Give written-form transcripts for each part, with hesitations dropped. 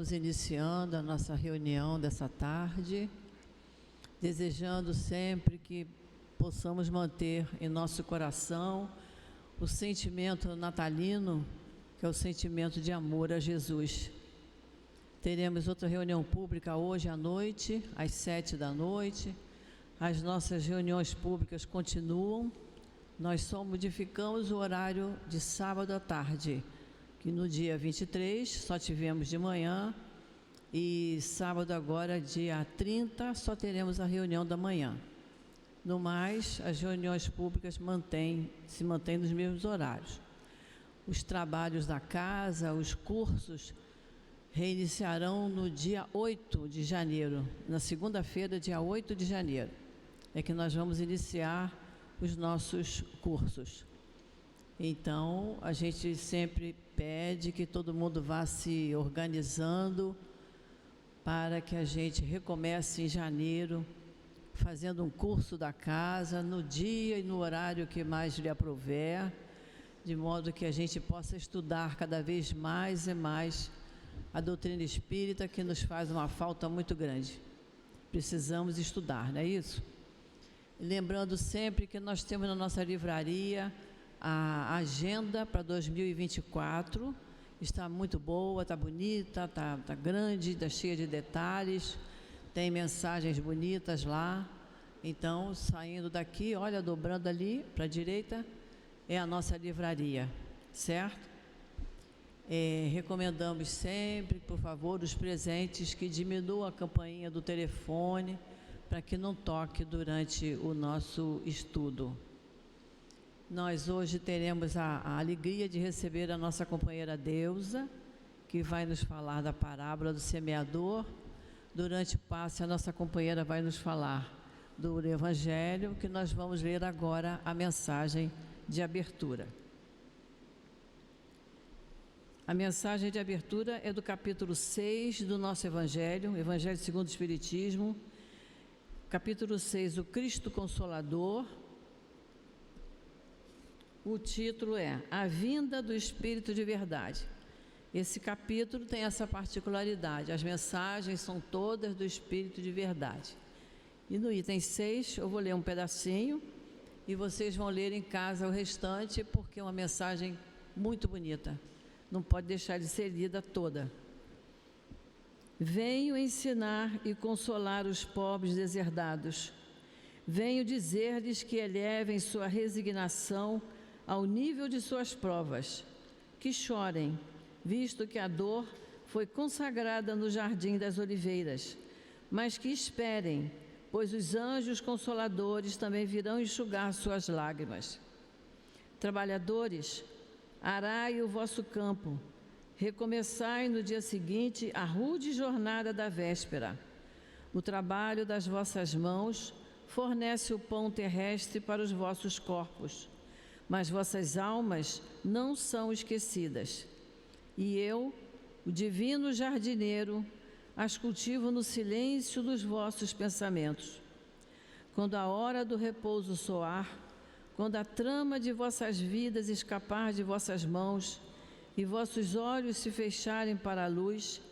Estamos iniciando a nossa reunião dessa tarde, desejando sempre que possamos manter em nosso coração o sentimento natalino, que é o sentimento de amor a Jesus. Teremos outra reunião pública hoje à noite, às 19h. As nossas reuniões públicas continuam. Nós só modificamos o horário de sábado à tarde, que no dia 23 só tivemos de manhã, e sábado agora, dia 30, só teremos a reunião da manhã. No mais, as reuniões públicas se mantêm nos mesmos horários. Os trabalhos da casa, os cursos, reiniciarão no dia 8 de janeiro, na segunda-feira, dia 8 de janeiro, é que nós vamos iniciar os nossos cursos. Então, a gente sempre pede que todo mundo vá se organizando para que a gente recomece em janeiro, fazendo um curso da casa, no dia e no horário que mais lhe aprouver, de modo que a gente possa estudar cada vez mais e mais a doutrina espírita, que nos faz uma falta muito grande. Precisamos estudar, não é isso? Lembrando sempre que nós temos na nossa livraria a agenda para 2024, está muito boa, está bonita, está grande, está cheia de detalhes, tem mensagens bonitas lá. Então, saindo daqui, olha, dobrando ali para a direita, é a nossa livraria, certo? Recomendamos sempre, por favor, os presentes, que diminuam a campainha do telefone, para que não toque durante o nosso estudo. Nós hoje teremos a alegria de receber a nossa companheira Deusa, que vai nos falar da parábola do semeador. Durante o passe, a nossa companheira vai nos falar do Evangelho, que nós vamos ler agora a mensagem de abertura. A mensagem de abertura é do capítulo 6 do nosso Evangelho, Evangelho segundo o Espiritismo, capítulo 6, o Cristo Consolador. O título é A Vinda do Espírito de Verdade. Esse capítulo tem essa particularidade, as mensagens são todas do Espírito de Verdade. E no item 6, eu vou ler um pedacinho, e vocês vão ler em casa o restante, porque é uma mensagem muito bonita. Não pode deixar de ser lida toda. Venho ensinar e consolar os pobres deserdados. Venho dizer-lhes que elevem sua resignação ao nível de suas provas, que chorem, visto que a dor foi consagrada no jardim das oliveiras, mas que esperem, pois os anjos consoladores também virão enxugar suas lágrimas. Trabalhadores, arai o vosso campo, recomeçai no dia seguinte a rude jornada da véspera. O trabalho das vossas mãos fornece o pão terrestre para os vossos corpos, mas vossas almas não são esquecidas. E eu, o divino jardineiro, as cultivo no silêncio dos vossos pensamentos. Quando a hora do repouso soar, quando a trama de vossas vidas escapar de vossas mãos e vossos olhos se fecharem para a luz,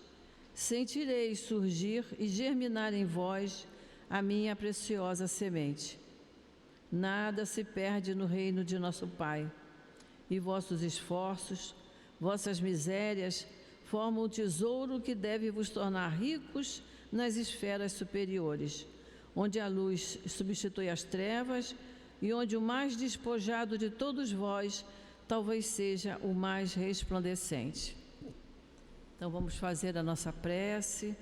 sentireis surgir e germinar em vós a minha preciosa semente. Nada se perde no reino de nosso Pai, e vossos esforços, vossas misérias, formam um tesouro que deve vos tornar ricos nas esferas superiores, onde a luz substitui as trevas e onde o mais despojado de todos vós talvez seja o mais resplandecente. Então vamos fazer a nossa prece,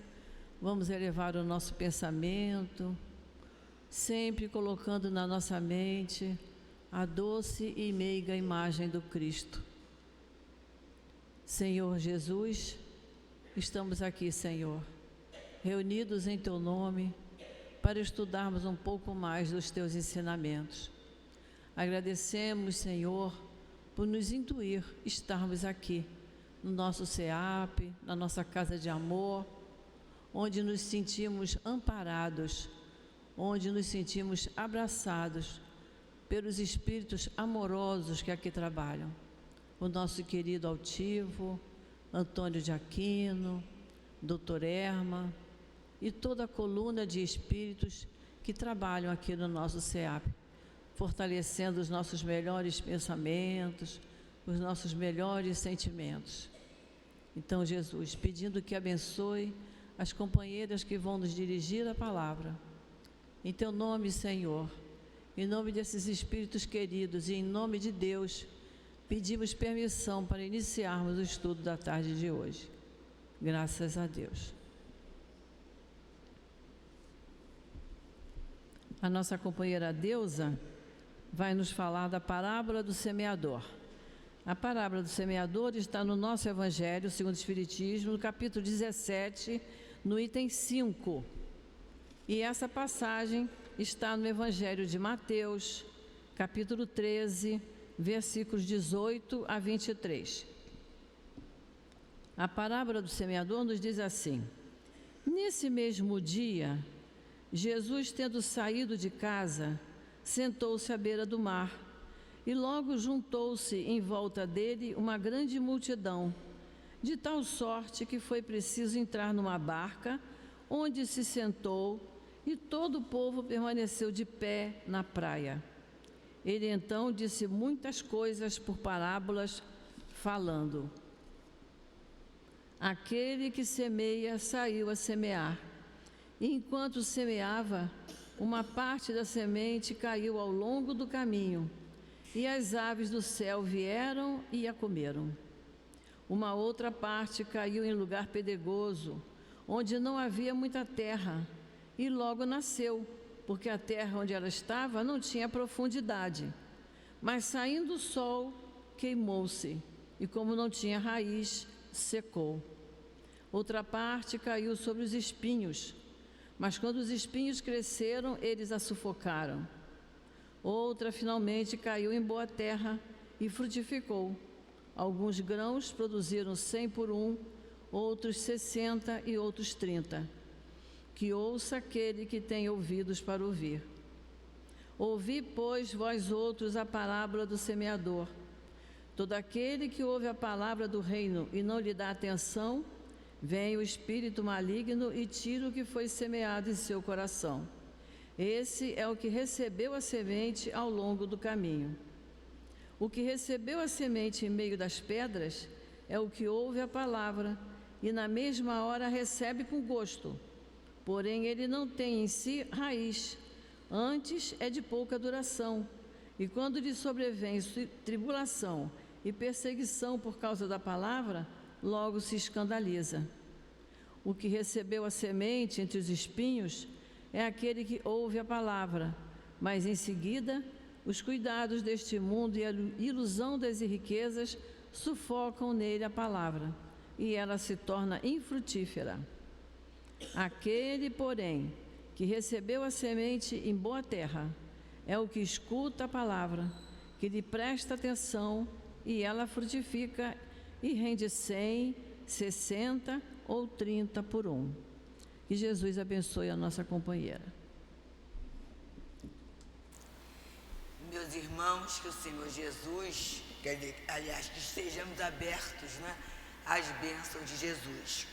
vamos elevar o nosso pensamento, sempre colocando na nossa mente a doce e meiga imagem do Cristo. Senhor Jesus, estamos aqui, Senhor, reunidos em Teu nome, para estudarmos um pouco mais dos Teus ensinamentos. Agradecemos, Senhor, por nos intuir estarmos aqui, no nosso SEAP, na nossa casa de amor, onde nos sentimos amparados, onde nos sentimos abraçados pelos espíritos amorosos que aqui trabalham. O nosso querido altivo, Antônio de Aquino, Dr. Erma e toda a coluna de espíritos que trabalham aqui no nosso SEAP, fortalecendo os nossos melhores pensamentos, os nossos melhores sentimentos. Então, Jesus, pedindo que abençoe as companheiras que vão nos dirigir a palavra. Em Teu nome, Senhor, em nome desses espíritos queridos e em nome de Deus, pedimos permissão para iniciarmos o estudo da tarde de hoje. Graças a Deus. A nossa companheira Deusa vai nos falar da parábola do semeador. A parábola do semeador está no nosso Evangelho, segundo o Espiritismo, no capítulo 17, no item 5. E essa passagem está no Evangelho de Mateus, capítulo 13, versículos 18 a 23. A parábola do semeador nos diz assim: nesse mesmo dia, Jesus, tendo saído de casa, sentou-se à beira do mar, e logo juntou-se em volta dele uma grande multidão, de tal sorte que foi preciso entrar numa barca, onde se sentou, e todo o povo permaneceu de pé na praia. Ele então disse muitas coisas por parábolas, falando: aquele que semeia saiu a semear. E enquanto semeava, uma parte da semente caiu ao longo do caminho, e as aves do céu vieram e a comeram. Uma outra parte caiu em lugar pedregoso, onde não havia muita terra, e logo nasceu, porque a terra onde ela estava não tinha profundidade. Mas saindo o sol, queimou-se, e como não tinha raiz, secou. Outra parte caiu sobre os espinhos, mas quando os espinhos cresceram, eles a sufocaram. Outra, finalmente, caiu em boa terra e frutificou. Alguns grãos produziram 100 por 1, outros 60 e outros 30. Que ouça aquele que tem ouvidos para ouvir. Ouvi, pois, vós outros, a parábola do semeador. Todo aquele que ouve a palavra do reino e não lhe dá atenção, vem o espírito maligno e tira o que foi semeado em seu coração. Esse é o que recebeu a semente ao longo do caminho. O que recebeu a semente em meio das pedras é o que ouve a palavra e na mesma hora recebe com gosto. Porém, ele não tem em si raiz, antes é de pouca duração. E quando lhe sobrevém tribulação e perseguição por causa da palavra, logo se escandaliza. O que recebeu a semente entre os espinhos é aquele que ouve a palavra, mas em seguida os cuidados deste mundo e a ilusão das riquezas sufocam nele a palavra, e ela se torna infrutífera. Aquele, porém, que recebeu a semente em boa terra, é o que escuta a palavra, que lhe presta atenção, e ela frutifica e rende 100, 60 ou 30 por 1. Que Jesus abençoe a nossa companheira. Meus irmãos, que o Senhor Jesus, aliás, que estejamos abertos, né, às bênçãos de Jesus.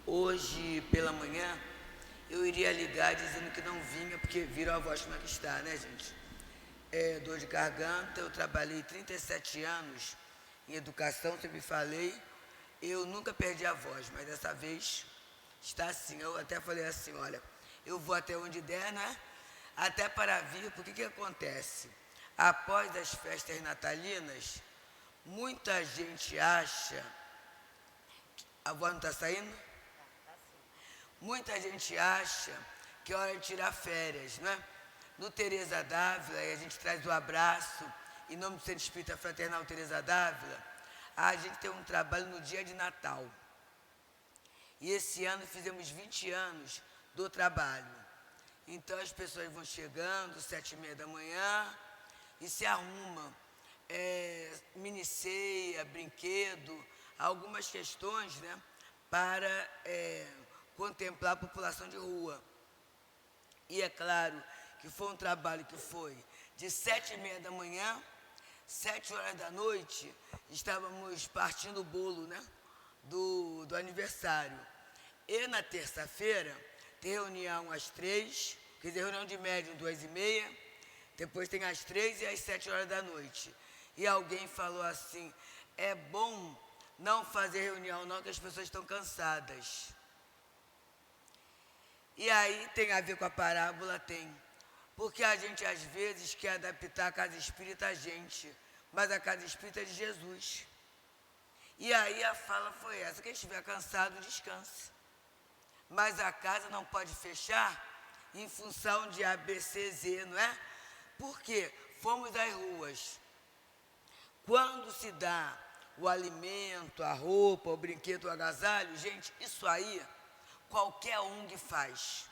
Hoje, pela manhã, eu iria ligar dizendo que não vinha, porque viram a voz como é que está, né, gente? Dor de garganta, eu trabalhei 37 anos em educação, sempre falei, eu nunca perdi a voz, mas dessa vez está assim. Eu até falei assim, olha, eu vou até onde der, né? Até para vir, porque que acontece? Após as festas natalinas, muita gente acha... A voz não está saindo? Muita gente acha que é hora de tirar férias, né? No Teresa d'Ávila, e a gente traz o abraço, em nome do Centro Espírita Fraternal Teresa d'Ávila, a gente tem um trabalho no dia de Natal. E esse ano fizemos 20 anos do trabalho. Então as pessoas vão chegando, 7h30 da manhã, e se arrumam. Mini-ceia, brinquedo, algumas questões, né, para contemplar a população de rua. E é claro que foi um trabalho que foi de 7h30 da manhã, 7 horas da noite, estávamos partindo o bolo, né, do aniversário. E na terça-feira tem reunião às 3, quer dizer, reunião de médium 2h30, depois tem às 3 e às 7 horas da noite. E alguém falou assim, é bom não fazer reunião não, que as pessoas estão cansadas. E aí tem a ver com a parábola, tem. Porque a gente às vezes quer adaptar a casa espírita a gente, mas a casa espírita é de Jesus. E aí a fala foi essa, quem estiver cansado, descanse. Mas a casa não pode fechar em função de ABCZ, não é? Porque fomos às ruas. Quando se dá o alimento, a roupa, o brinquedo, o agasalho, gente, isso aí qualquer ONG faz.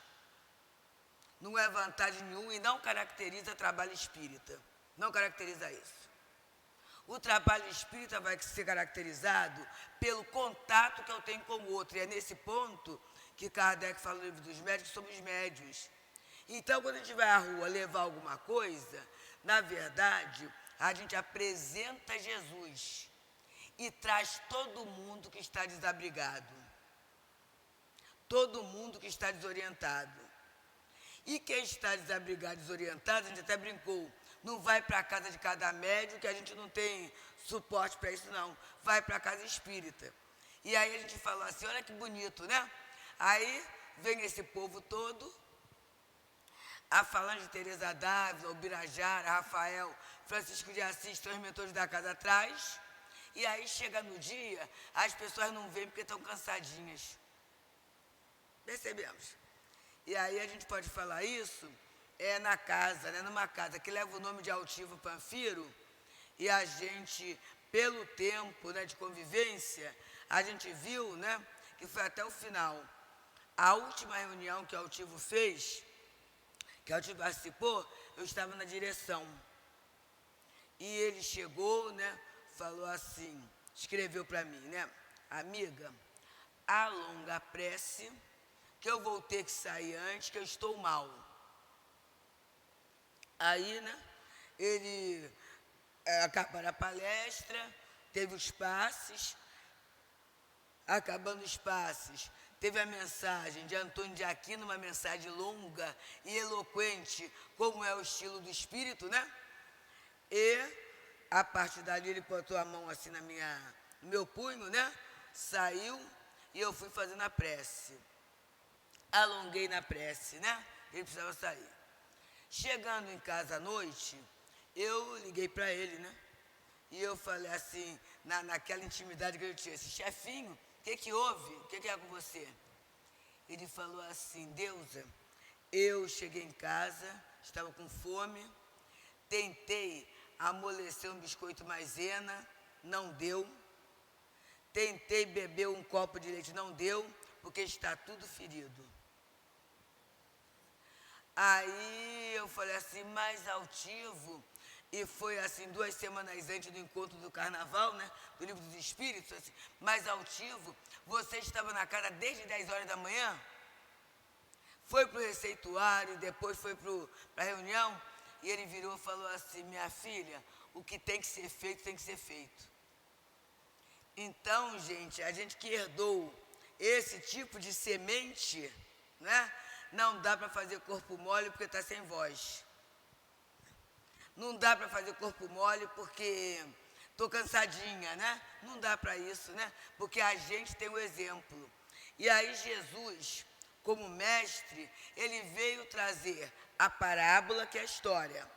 Não é vantagem nenhuma e não caracteriza trabalho espírita. Não caracteriza isso. O trabalho espírita vai ser caracterizado pelo contato que eu tenho com o outro. E é nesse ponto que Kardec fala no livro dos médios que somos médios. Então, quando a gente vai à rua levar alguma coisa, na verdade, a gente apresenta Jesus e traz todo mundo que está desabrigado. Todo mundo que está desorientado. E quem está desabrigado, desorientado, a gente até brincou, não vai para a casa de cada médium, que a gente não tem suporte para isso, não. Vai para a casa espírita. E aí a gente falou assim, olha que bonito, né? Aí vem esse povo todo, a Falange Teresa Dávila, o Birajara, Rafael, Francisco de Assis, são os mentores da casa atrás. E aí chega no dia, as pessoas não vêm porque estão cansadinhas. Percebemos? E aí a gente pode falar isso na casa, né, numa casa que leva o nome de Altivo Panfiro, e a gente, pelo tempo, né, de convivência, a gente viu, né, que foi até o final. A última reunião que Altivo fez, que Altivo participou, eu estava na direção. E ele chegou, né, falou assim, escreveu para mim, né, amiga, alonga a prece, que eu vou ter que sair antes, que eu estou mal. Aí, né, ele acabou a palestra, teve os passes, acabando os passes, teve a mensagem de Antônio de Aquino, uma mensagem longa e eloquente, como é o estilo do espírito, né? E, a partir dali, ele botou a mão assim no meu punho, né? Saiu e eu fui fazendo a prece. Alonguei na prece, né? Ele precisava sair. Chegando em casa à noite, eu liguei para ele, né? E eu falei assim, naquela intimidade que eu tinha, esse chefinho, o que houve? O que é com você? Ele falou assim, Deusa, eu cheguei em casa, estava com fome, tentei amolecer um biscoito maisena, não deu. Tentei beber um copo de leite, não deu, porque está tudo ferido. Aí eu falei assim, mais Altivo, e foi assim 2 semanas antes do encontro do carnaval, né, do livro dos espíritos, assim, mais Altivo, você estava na casa desde 10 horas da manhã? Foi para o receituário, depois foi para a reunião, e ele virou e falou assim, minha filha, o que tem que ser feito, tem que ser feito. Então, gente, a gente que herdou esse tipo de semente, né? Não dá para fazer corpo mole porque está sem voz. Não dá para fazer corpo mole porque estou cansadinha, né? Não dá para isso, né? Porque a gente tem o exemplo. E aí Jesus, como mestre, ele veio trazer a parábola, que é a história.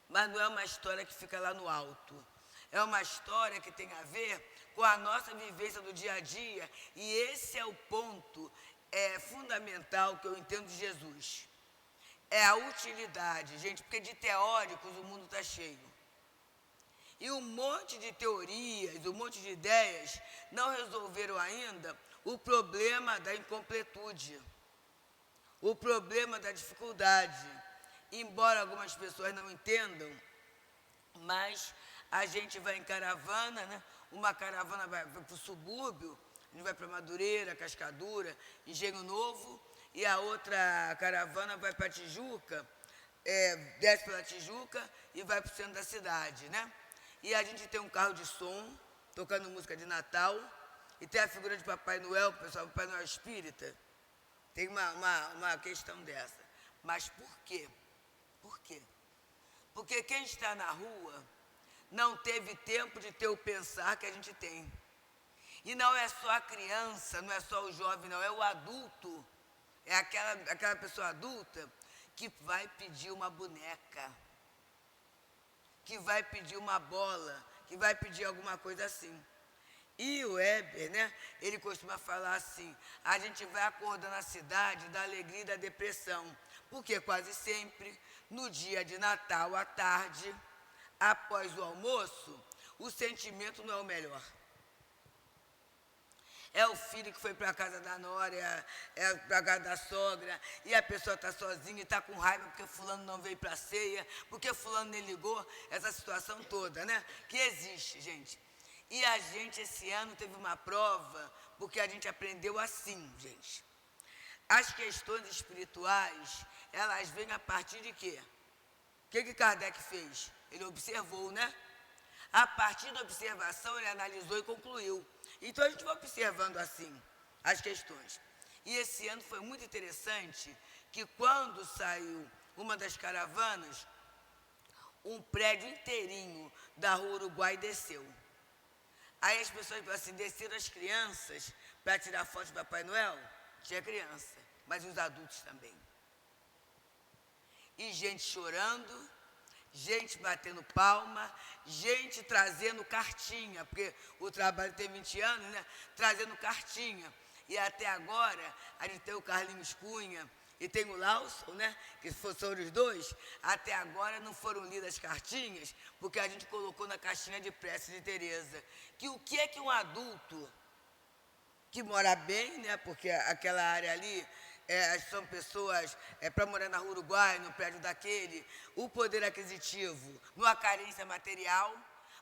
Mas não é uma história que fica lá no alto. É uma história que tem a ver com a nossa vivência do dia a dia. E esse é o ponto fundamental que eu entendo de Jesus. É a utilidade, gente, porque de teóricos o mundo está cheio. E um monte de teorias, um monte de ideias não resolveram ainda o problema da incompletude, o problema da dificuldade. Embora algumas pessoas não entendam, mas a gente vai em caravana, né? Uma caravana vai para o subúrbio, a gente vai para Madureira, Cascadura, Engenho Novo, e a outra caravana vai para Tijuca, desce pela Tijuca e vai para o centro da cidade, né? E a gente tem um carro de som, tocando música de Natal, e tem a figura de Papai Noel, pessoal, Papai Noel espírita. Tem uma questão dessa. Mas por quê? Por quê? Porque quem está na rua não teve tempo de ter o pensar que a gente tem. E não é só a criança, não é só o jovem, não, é o adulto. É aquela pessoa adulta que vai pedir uma boneca, que vai pedir uma bola, que vai pedir alguma coisa assim. E o Weber, né, ele costuma falar assim, a gente vai acordando a cidade da alegria e da depressão, porque quase sempre, no dia de Natal, à tarde, após o almoço, o sentimento não é o melhor. É o filho que foi para a casa da nora, é para a casa da sogra, e a pessoa está sozinha e está com raiva porque fulano não veio para a ceia, porque fulano nem ligou, essa situação toda, né? Que existe, gente. E a gente, esse ano, teve uma prova, porque a gente aprendeu assim, gente. As questões espirituais, elas vêm a partir de quê? O que Kardec fez? Ele observou, né? A partir da observação, ele analisou e concluiu. Então, a gente vai observando assim as questões. E esse ano foi muito interessante que quando saiu uma das caravanas, um prédio inteirinho da Rua Uruguai desceu. Aí as pessoas assim, desceram as crianças para tirar foto de Papai Noel. Tinha criança, mas os adultos também. E gente chorando, gente batendo palma, gente trazendo cartinha, porque o trabalho tem 20 anos, né? Trazendo cartinha. E até agora, a gente tem o Carlinhos Cunha e tem o Lawson, né? Que são os dois. Até agora não foram lidas as cartinhas, porque a gente colocou na caixinha de prece de Tereza. Que o que é que um adulto que mora bem, né? Porque aquela área ali são pessoas para morar na Rua Uruguai, no prédio daquele, o poder aquisitivo, numa carência material,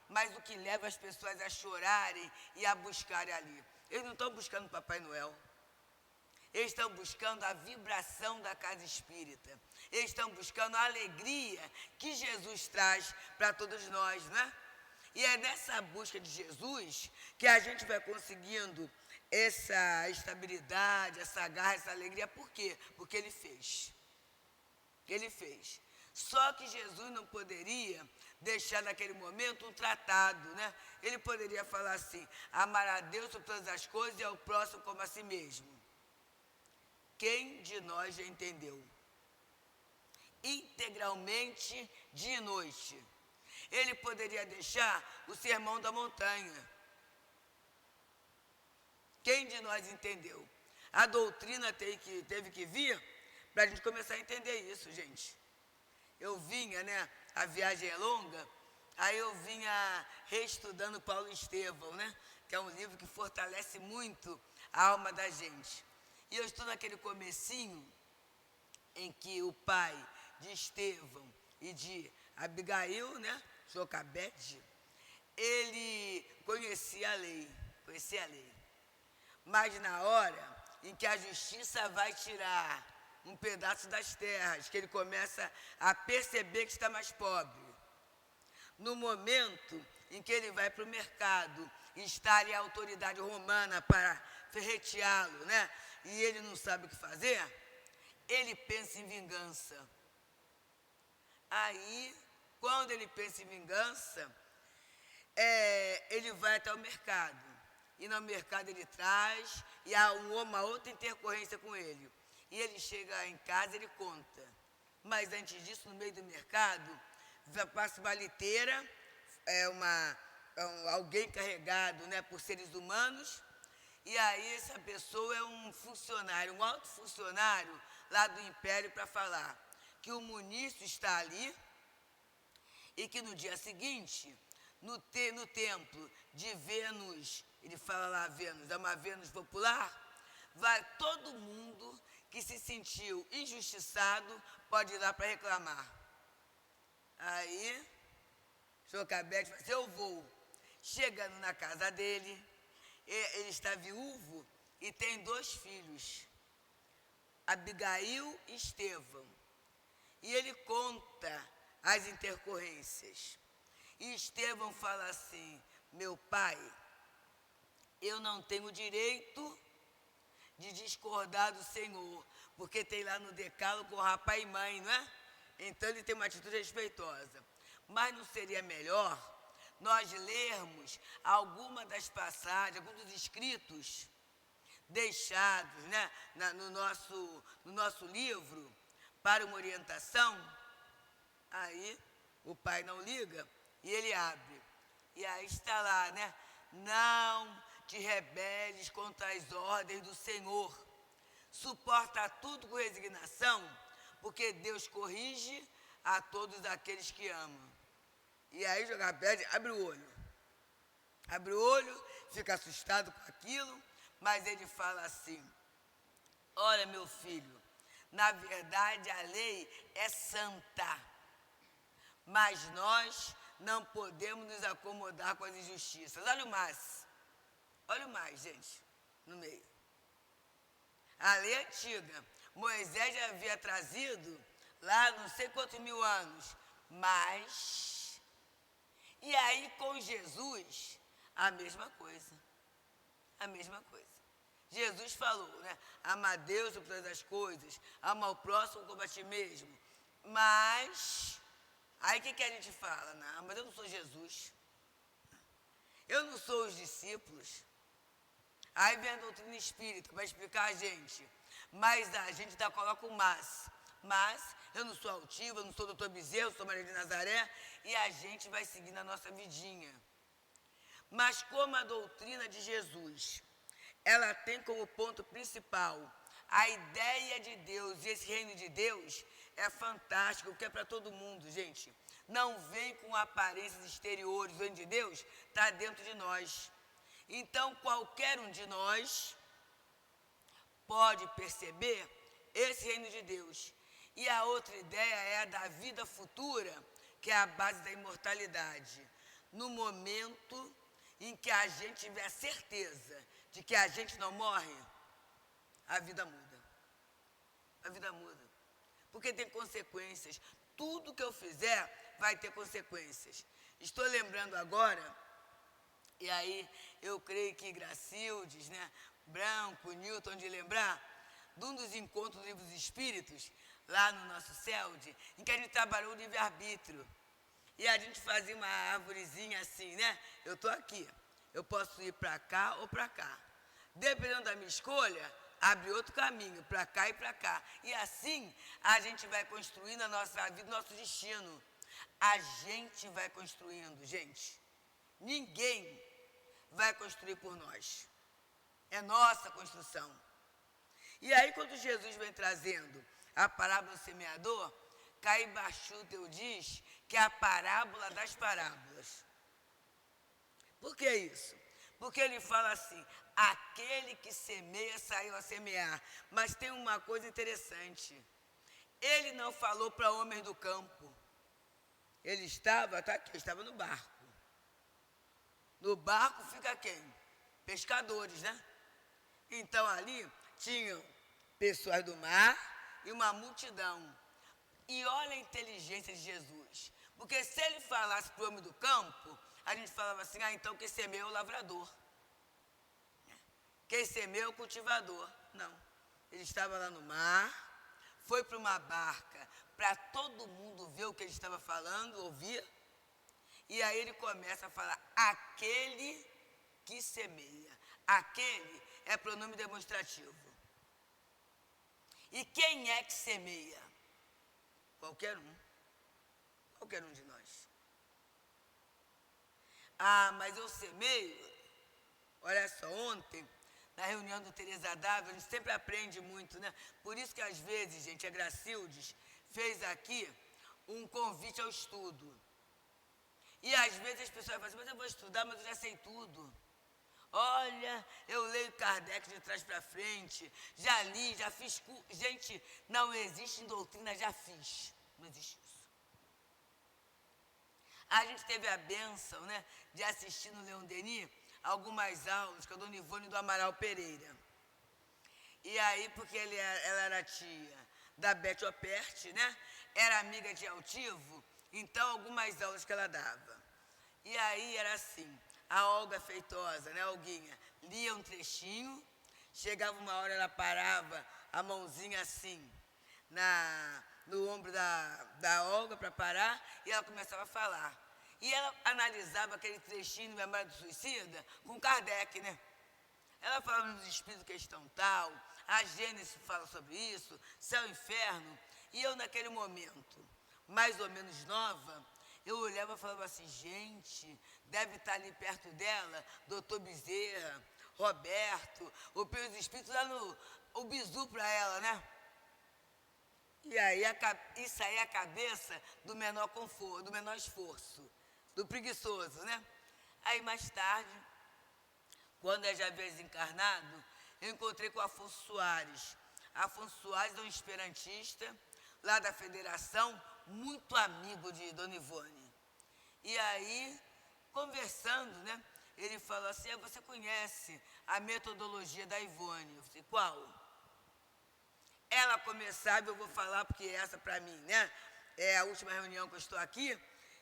mas o que leva as pessoas a chorarem e a buscarem ali. Eles não estão buscando Papai Noel. Eles estão buscando a vibração da casa espírita. Eles estão buscando a alegria que Jesus traz para todos nós, né? E é nessa busca de Jesus que a gente vai conseguindo essa estabilidade, essa garra, essa alegria. Por quê? Porque Ele fez. Ele fez. Só que Jesus não poderia deixar naquele momento um tratado, né? Ele poderia falar assim, amar a Deus sobre todas as coisas e ao próximo como a si mesmo. Quem de nós já entendeu? Integralmente, dia e noite. Ele poderia deixar o sermão da montanha. Quem de nós entendeu? A doutrina teve que vir para a gente começar a entender isso, gente. Eu vinha, né? A viagem é longa, aí eu vinha reestudando Paulo Estevão, né? Que é um livro que fortalece muito a alma da gente. E eu estou naquele comecinho em que o pai de Estevão e de Abigail, né? Jocabede, ele conhecia a lei. Mas na hora em que a justiça vai tirar um pedaço das terras, que ele começa a perceber que está mais pobre, no momento em que ele vai para o mercado e está ali a autoridade romana para ferreteá-lo, né? E ele não sabe o que fazer, ele pensa em vingança. Aí, quando ele pensa em vingança, ele vai até o mercado. E no mercado ele traz, e há uma outra intercorrência com ele. E ele chega em casa e ele conta. Mas antes disso, no meio do mercado, passa uma liteira, alguém carregado, né, por seres humanos, e aí essa pessoa é um funcionário, um alto funcionário lá do Império para falar que o munício está ali e que no dia seguinte, no templo de Vênus, ele fala lá Vênus, é uma Vênus popular, vai todo mundo que se sentiu injustiçado pode ir lá para reclamar. Aí, o senhor Cabete fala assim, eu vou. Chegando na casa dele, ele está viúvo e tem 2 filhos, Abigail e Estevão. E ele conta as intercorrências. E Estevão fala assim, meu pai, eu não tenho direito de discordar do Senhor, porque tem lá no decálogo com pai e mãe, não é? Então ele tem uma atitude respeitosa. Mas não seria melhor nós lermos alguma das passagens, alguns dos escritos deixados, né, no nosso livro para uma orientação? Aí o pai não liga e ele abre. E aí está lá, né? Não te rebeles contra as ordens do Senhor. Suporta tudo com resignação, porque Deus corrige a todos aqueles que amam. E aí jogar pede, abre o olho. Abre o olho, fica assustado com aquilo, mas ele fala assim: olha, meu filho, na verdade a lei é santa, mas nós não podemos nos acomodar com as injustiças. Olha o mais, gente, no meio. A lei antiga, Moisés já havia trazido lá não sei quantos mil anos, mas, e aí com Jesus, a mesma coisa, a mesma coisa. Jesus falou, né? Ama a Deus sobre todas as coisas, ama o próximo como a ti mesmo, mas, aí o que a gente fala? Não, mas eu não sou Jesus, eu não sou os discípulos. Aí vem a doutrina espírita para explicar a gente, mas a gente ainda coloca o mas eu não sou altiva, eu não sou doutor Bezerra, eu sou Maria de Nazaré, e a gente vai seguindo a nossa vidinha. Mas como a doutrina de Jesus, ela tem como ponto principal a ideia de Deus, e esse reino de Deus é fantástico, porque é para todo mundo, gente. Não vem com aparências exteriores, o reino de Deus está dentro de nós. Então, qualquer um de nós pode perceber esse reino de Deus. E a outra ideia é a da vida futura, que é a base da imortalidade. No momento em que a gente tiver a certeza de que a gente não morre, a vida muda. A vida muda. Porque tem consequências. Tudo que eu fizer vai ter consequências. Estou lembrando agora, e aí eu creio que Gracildes, né, Branco, Newton, de lembrar, de um dos encontros dos livros espíritos, lá no nosso CELD, em que a gente trabalhou o livre-arbítrio. E a gente fazia uma árvorezinha assim, né? Eu estou aqui, eu posso ir para cá ou para cá. Dependendo da minha escolha, abre outro caminho, para cá e para cá. E assim, a gente vai construindo a nossa vida, nosso destino. A gente vai construindo, gente. Ninguém vai construir por nós. É nossa construção. E aí, quando Jesus vem trazendo a parábola do semeador, Caibachutel diz que é a parábola das parábolas. Por que isso? Porque ele fala assim, aquele que semeia saiu a semear. Mas tem uma coisa interessante. Ele não falou para homens do campo. Ele estava, tá aqui, estava no barco. No barco fica quem? Pescadores, né? Então ali tinham pessoas do mar e uma multidão. E olha a inteligência de Jesus. Porque se ele falasse para o homem do campo, a gente falava assim, então quem semeia é o lavrador. Quem semeia é o cultivador. Não. Ele estava lá no mar, foi para uma barca para todo mundo ver o que ele estava falando, ouvir. E aí ele começa a falar, aquele que semeia. Aquele é pronome demonstrativo. E quem é que semeia? Qualquer um. Qualquer um de nós. Ah, mas eu semeio. Olha só, ontem, na reunião do Teresa Dávila, a gente sempre aprende muito, né? Por isso que às vezes, gente, a Gracildes fez aqui um convite ao estudo. E às vezes as pessoas falam assim, mas eu vou estudar, mas eu já sei tudo. Olha, eu leio Kardec de trás para frente, já li, já fiz curso. Gente, não existe em doutrina, já fiz. Não existe isso. A gente teve a bênção, né, de assistir no Leon Denis algumas aulas com a dona Ivone do Amaral Pereira. E aí, porque ela era tia da Beth Opert, né, era amiga de Altivo, então algumas aulas que ela dava. E aí era assim, a Olga Feitosa, né, Olguinha, lia um trechinho, chegava uma hora, ela parava a mãozinha assim, no ombro da Olga para parar, e ela começava a falar. E ela analisava aquele trechinho do Memória do Suicida com Kardec, né? Ela falava nos espíritos questão tal, a Gênesis fala sobre isso, céu e inferno. E eu, naquele momento, mais ou menos nova, eu olhava e falava assim, gente, deve estar ali perto dela, doutor Bezerra, Roberto, o Pedro dos Espíritos, dando o bizu para ela, né? E aí, isso aí é a cabeça do menor conforto, do menor esforço, do preguiçoso, né? Aí, mais tarde, quando eu já havia desencarnado, eu encontrei com o Afonso Soares. Afonso Soares é um esperantista, lá da Federação, muito amigo de Dona Ivone. E aí, conversando, né, ele falou assim, você conhece a metodologia da Ivone? Eu falei, qual? Ela começava, eu vou falar porque essa para mim, né, é a última reunião que eu estou aqui,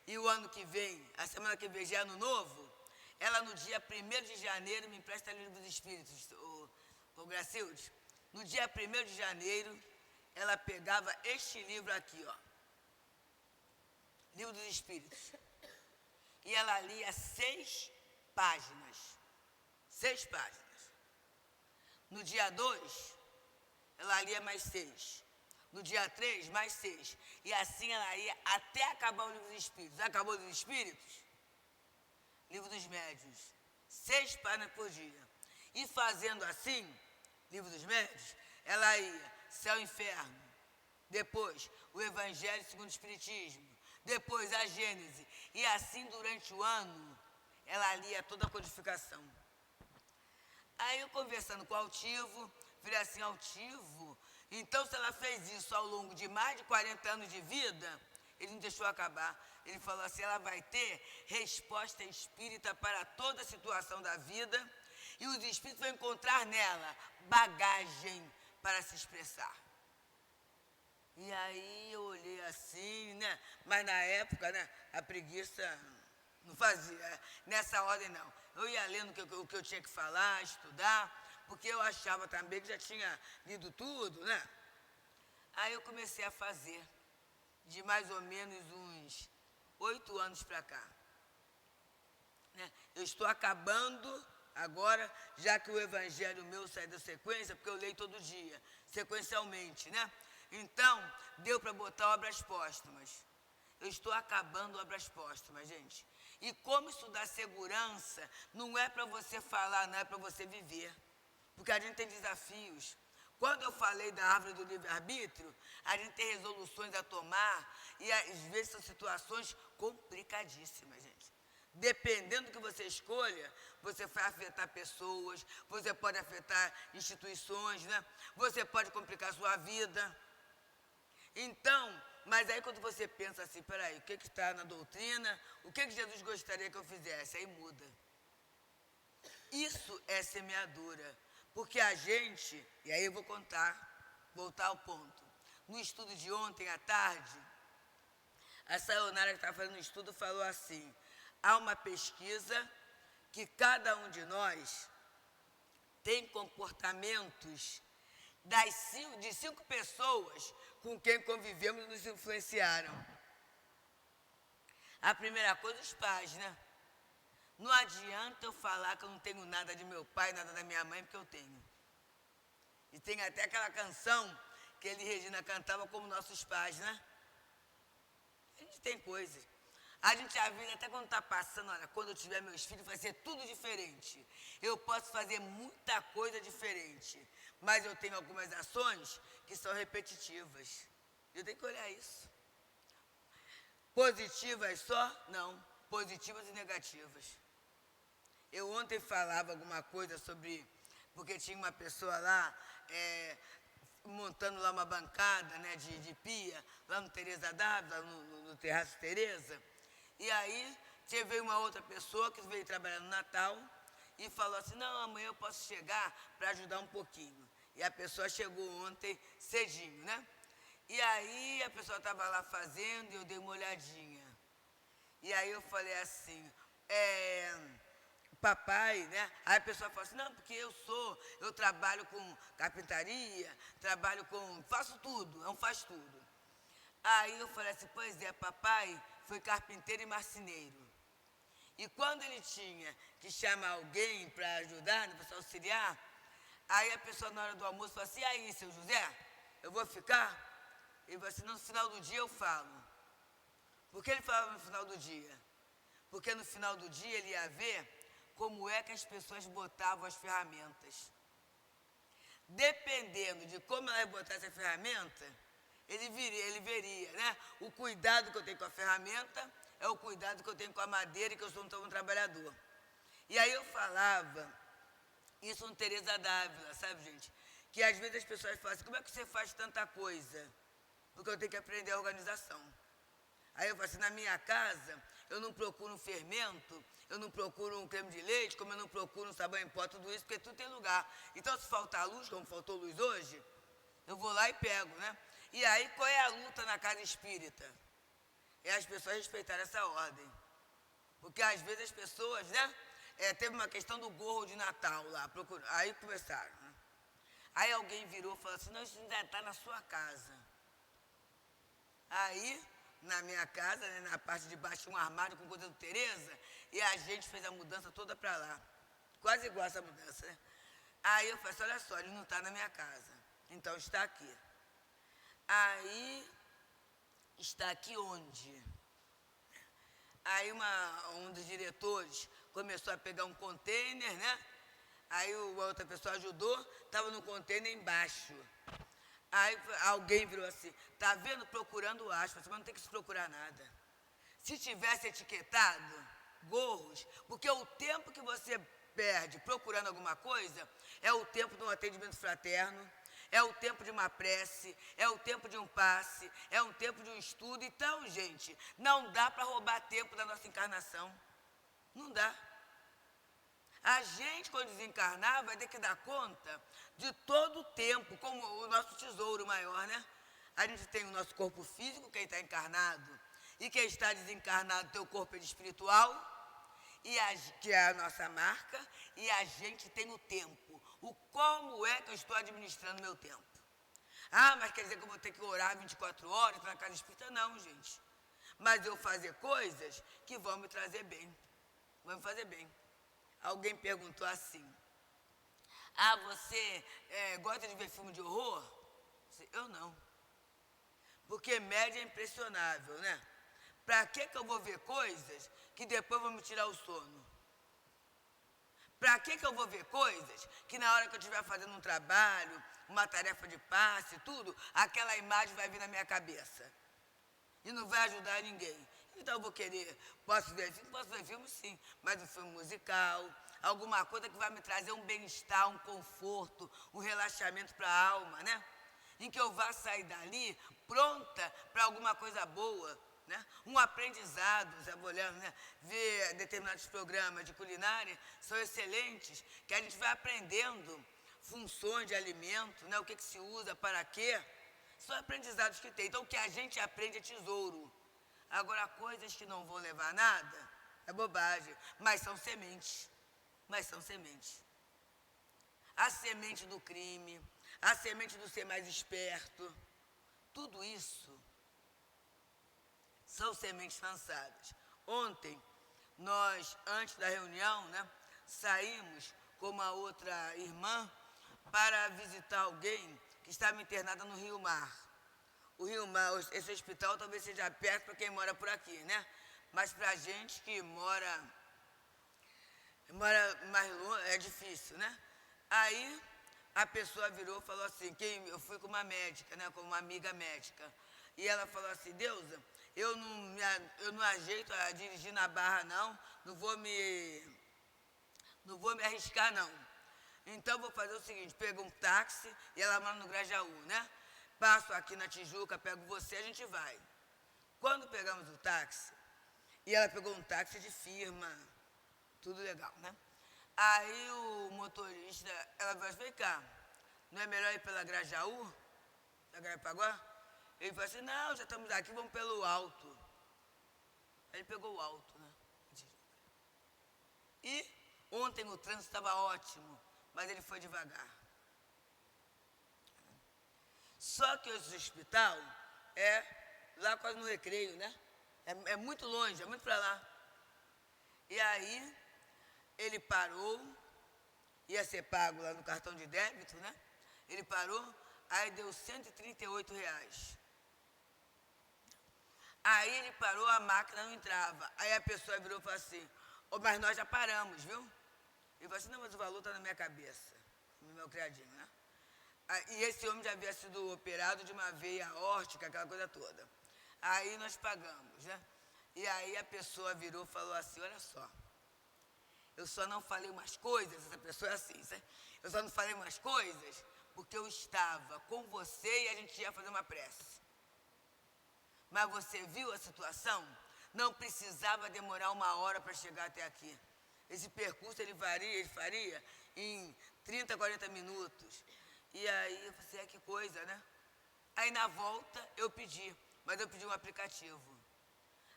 e o ano que vem, a semana que vem já é ano novo, ela no dia 1º de janeiro me empresta o Livro dos Espíritos, o Gracilde. No dia 1º de janeiro, ela pegava este livro aqui, ó, Livro dos Espíritos, e ela lia 6 páginas, 6 páginas. No dia 2, ela lia mais 6. No dia 3, mais 6. E assim ela ia até acabar o Livro dos Espíritos. Acabou o Livro dos Espíritos? Livro dos Médiuns. 6 páginas por dia. E fazendo assim, Livro dos Médiuns, ela ia céu e inferno. Depois, o Evangelho segundo o Espiritismo. Depois, a Gênese. E assim, durante o ano, ela lia toda a codificação. Aí eu conversando com o Altivo, falei assim, Altivo, então se ela fez isso ao longo de mais de 40 anos de vida, ele não deixou acabar. Ele falou assim, ela vai ter resposta espírita para toda a situação da vida e os espíritos vão encontrar nela bagagem para se expressar. E aí eu olhei assim, né? Mas na época, né, a preguiça não fazia, nessa ordem não. Eu ia lendo o que eu tinha que falar, estudar, porque eu achava também que já tinha lido tudo, né? Aí eu comecei a fazer, de mais ou menos uns 8 anos para cá. Né? Eu estou acabando agora, já que o evangelho meu sai da sequência, porque eu leio todo dia, sequencialmente, né? Então, deu para botar obras póstumas. Eu estou acabando obras póstumas, gente. E como estudar segurança não é para você falar, não é para você viver. Porque a gente tem desafios. Quando eu falei da árvore do livre-arbítrio, a gente tem resoluções a tomar e às vezes são situações complicadíssimas, gente. Dependendo do que você escolha, você vai afetar pessoas, você pode afetar instituições, né? Você pode complicar a sua vida. Então, mas aí quando você pensa assim, peraí, o que está na doutrina, o que Jesus gostaria que eu fizesse? Aí muda. Isso é semeadura. Porque a gente, e aí eu vou voltar ao ponto. No estudo de ontem à tarde, a Sayonara que estava fazendo o estudo falou assim, há uma pesquisa que cada um de nós tem comportamentos de 5 pessoas com quem convivemos e nos influenciaram. A primeira coisa, os pais, né? Não adianta eu falar que eu não tenho nada de meu pai, nada da minha mãe, porque eu tenho. E tem até aquela canção que ele e Regina cantava como nossos pais, né? A gente tem coisas. A gente avisa até quando está passando, olha, quando eu tiver meus filhos vai ser tudo diferente. Eu posso fazer muita coisa diferente, mas eu tenho algumas ações que são repetitivas. Eu tenho que olhar isso. Positivas só? Não. Positivas e negativas. Eu ontem falava alguma coisa sobre, porque tinha uma pessoa lá, montando lá uma bancada, né, de pia, lá no Teresa Dávila, no Terraço Teresa. E aí veio uma outra pessoa que veio trabalhar no Natal e falou assim, não, amanhã eu posso chegar para ajudar um pouquinho. E a pessoa chegou ontem cedinho, né? E aí a pessoa estava lá fazendo e eu dei uma olhadinha. E aí eu falei assim, papai, né? Aí a pessoa fala assim, não, porque eu trabalho com carpintaria, faço tudo, é um faz tudo. Aí eu falei assim, pois é, papai foi carpinteiro e marceneiro. E quando ele tinha que chamar alguém para ajudar, para auxiliar, aí a pessoa na hora do almoço falou assim, e aí, seu José, eu vou ficar? Ele falou assim, no final do dia eu falo. Por que ele falava no final do dia? Porque no final do dia ele ia ver como é que as pessoas botavam as ferramentas. Dependendo de como ela botasse a ferramenta, ele veria, né? O cuidado que eu tenho com a ferramenta é o cuidado que eu tenho com a madeira e que eu sou um trabalhador. E aí eu falava, isso no Teresa d'Ávila, sabe, gente? Que às vezes as pessoas falam assim, como é que você faz tanta coisa? Porque eu tenho que aprender a organização. Aí eu falo assim, na minha casa, eu não procuro um fermento, eu não procuro um creme de leite, como eu não procuro um sabão em pó, tudo isso, porque tudo tem lugar. Então, se faltar luz, como faltou luz hoje, eu vou lá e pego, né? E aí, qual é a luta na casa espírita? É as pessoas respeitarem essa ordem. Porque, às vezes, as pessoas, né? Teve uma questão do gorro de Natal lá, aí começaram, né? Aí alguém virou e falou assim, não, isso ainda está na sua casa. Aí, na minha casa, né, na parte de baixo, um armário com coisa do Teresa, e a gente fez a mudança toda para lá. Quase igual essa mudança, né? Aí eu falei assim, olha só, ele não está na minha casa, então está aqui. Aí, está aqui onde? Aí um dos diretores começou a pegar um container, né? Aí a outra pessoa ajudou, estava no container embaixo. Aí alguém virou assim, tá vendo, procurando aspas, mas não tem que se procurar nada. Se tivesse etiquetado gorros, porque o tempo que você perde procurando alguma coisa é o tempo de um atendimento fraterno, é o tempo de uma prece, é o tempo de um passe, é o tempo de um estudo. Então, gente, não dá para roubar tempo da nossa encarnação. Não dá. A gente, quando desencarnar, vai ter que dar conta de todo o tempo, como o nosso tesouro maior, né? A gente tem o nosso corpo físico, quem está encarnado, e quem está desencarnado tem o corpo espiritual, que é a nossa marca, e a gente tem o tempo. Como é que eu estou administrando meu tempo? Ah, mas quer dizer que eu vou ter que orar 24 horas na casa espírita? Não, gente. Mas eu fazer coisas que vão me trazer bem. Vão me fazer bem. Alguém perguntou assim, ah, você gosta de ver filme de horror? Eu não. Porque média é impressionável, né? Para que eu vou ver coisas que depois vão me tirar o sono? Para que eu vou ver coisas que na hora que eu estiver fazendo um trabalho, uma tarefa de passe, tudo, aquela imagem vai vir na minha cabeça e não vai ajudar ninguém? Então eu vou querer, posso ver filme sim, mas um filme musical, alguma coisa que vai me trazer um bem-estar, um conforto, um relaxamento para a alma, né? Em que eu vá sair dali pronta para alguma coisa boa, né? Um aprendizado, Zé Bolhano, né? Ver determinados programas de culinária são excelentes, que a gente vai aprendendo funções de alimento, né? O que se usa, para quê. São aprendizados que tem. Então, o que a gente aprende é tesouro. Agora, coisas que não vão levar a nada, é bobagem, mas são sementes. A semente do crime, a semente do ser mais esperto, tudo isso são sementes lançadas. Ontem, nós, antes da reunião, né, saímos com uma outra irmã para visitar alguém que estava internada no Rio Mar. O Rio Mar, esse hospital talvez seja perto para quem mora por aqui, né? Mas para a gente que mora mais longe, é difícil, né? Aí a pessoa virou e falou assim, eu fui com uma médica, né, com uma amiga médica, e ela falou assim, Deusa, eu não ajeito a dirigir na Barra não vou me arriscar não. Então vou fazer o seguinte, pego um táxi, e ela mora no Grajaú, né? Passo aqui na Tijuca, pego você, a gente vai. Quando pegamos o táxi, e ela pegou um táxi de firma, tudo legal, né? Aí o motorista, ela falou assim, vem cá, não é melhor ir pela Grajaú? Da Grajapaguá? Ele falou assim, não, já estamos aqui, vamos pelo alto. Aí ele pegou o alto, né? E Ontem o trânsito estava ótimo, mas ele foi devagar. Só que esse hospital é lá quase no Recreio, né? É muito longe, é muito para lá. E aí, ele parou, ia ser pago lá no cartão de débito, né? Ele parou, aí deu R$ 138. Aí ele parou, a máquina não entrava. Aí a pessoa virou e falou assim, oh, mas nós já paramos, viu? Ele falou assim, não, mas o valor está na minha cabeça, no meu criadinho, né? E esse homem já havia sido operado de uma veia aórtica, aquela coisa toda. Aí nós pagamos, né? E aí a pessoa virou e falou assim, olha só, eu só não falei umas coisas, essa pessoa é assim, sabe? Eu só não falei umas coisas porque eu estava com você e a gente ia fazer uma prece. Mas você viu a situação? Não precisava demorar 1 hora para chegar até aqui. Esse percurso ele faria em 30, 40 minutos. E aí eu falei assim, que coisa, né? Aí na volta eu pedi, mas eu pedi um aplicativo.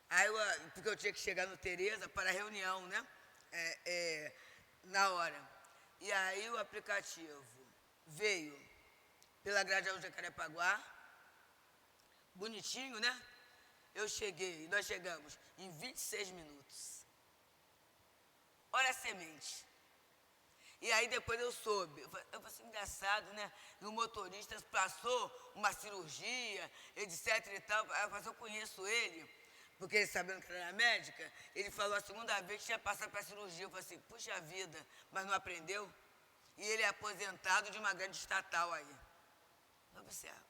Aí porque eu tinha que chegar no Tereza para a reunião, né? Na hora. E aí o aplicativo veio pela Grajaú Jacarepaguá, bonitinho, né? Nós chegamos em 26 minutos. Olha a semente. E aí depois eu soube, eu falei assim, engraçado, né? E o motorista passou uma cirurgia, etc e tal. Eu conheço ele, porque ele sabendo que era médica, ele falou a segunda vez que tinha passado para a cirurgia. Eu falei assim, puxa vida, mas não aprendeu? E ele é aposentado de uma grande estatal aí. Observa.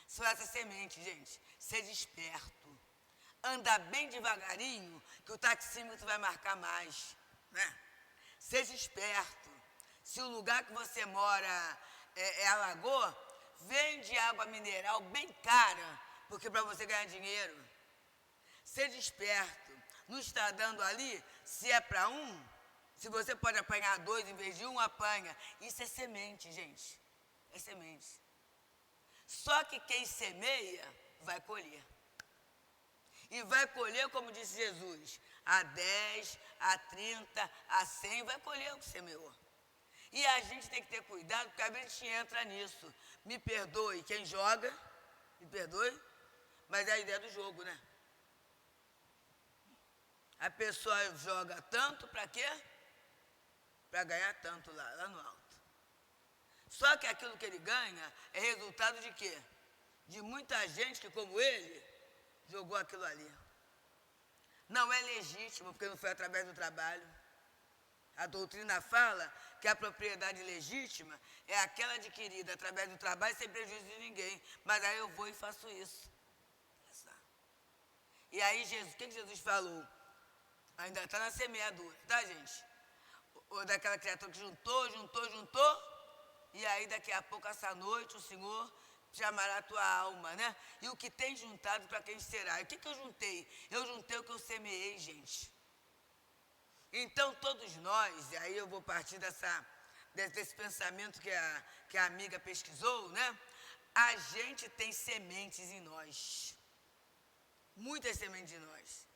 Só essa semente, gente, seja esperto. Anda bem devagarinho, que o taxímetro vai marcar mais, né? Seja esperto. Se o lugar que você mora é a lagoa, vende água mineral bem cara, porque para você ganhar dinheiro. Seja esperto. Não está dando ali, se é para se você pode apanhar 2 em vez de 1, apanha. Isso é semente, gente. É semente. Só que quem semeia vai colher. E vai colher, como disse Jesus, a 10, a 30, a 100, vai colher o que semeou. E a gente tem que ter cuidado, porque às vezes a gente entra nisso. Me perdoe quem joga, me perdoe, mas é a ideia do jogo, né? A pessoa joga tanto para quê? Para ganhar tanto lá no alto. Só que aquilo que ele ganha é resultado de quê? De muita gente que, como ele, jogou aquilo ali. Não é legítimo, porque não foi através do trabalho. A doutrina fala que a propriedade legítima é aquela adquirida através do trabalho sem prejuízo de ninguém. Mas aí eu vou e faço isso. E aí, o que Jesus falou? Ainda está na semeadura, tá, gente? Ou daquela criatura que juntou, e aí daqui a pouco, essa noite, o Senhor chamará a tua alma, né? E o que tem juntado para quem será? E o que eu juntei? Eu juntei o que eu semeei, gente. Então, todos nós, e aí eu vou partir desse pensamento que a amiga pesquisou, né? A gente tem sementes em nós. Muitas sementes em nós.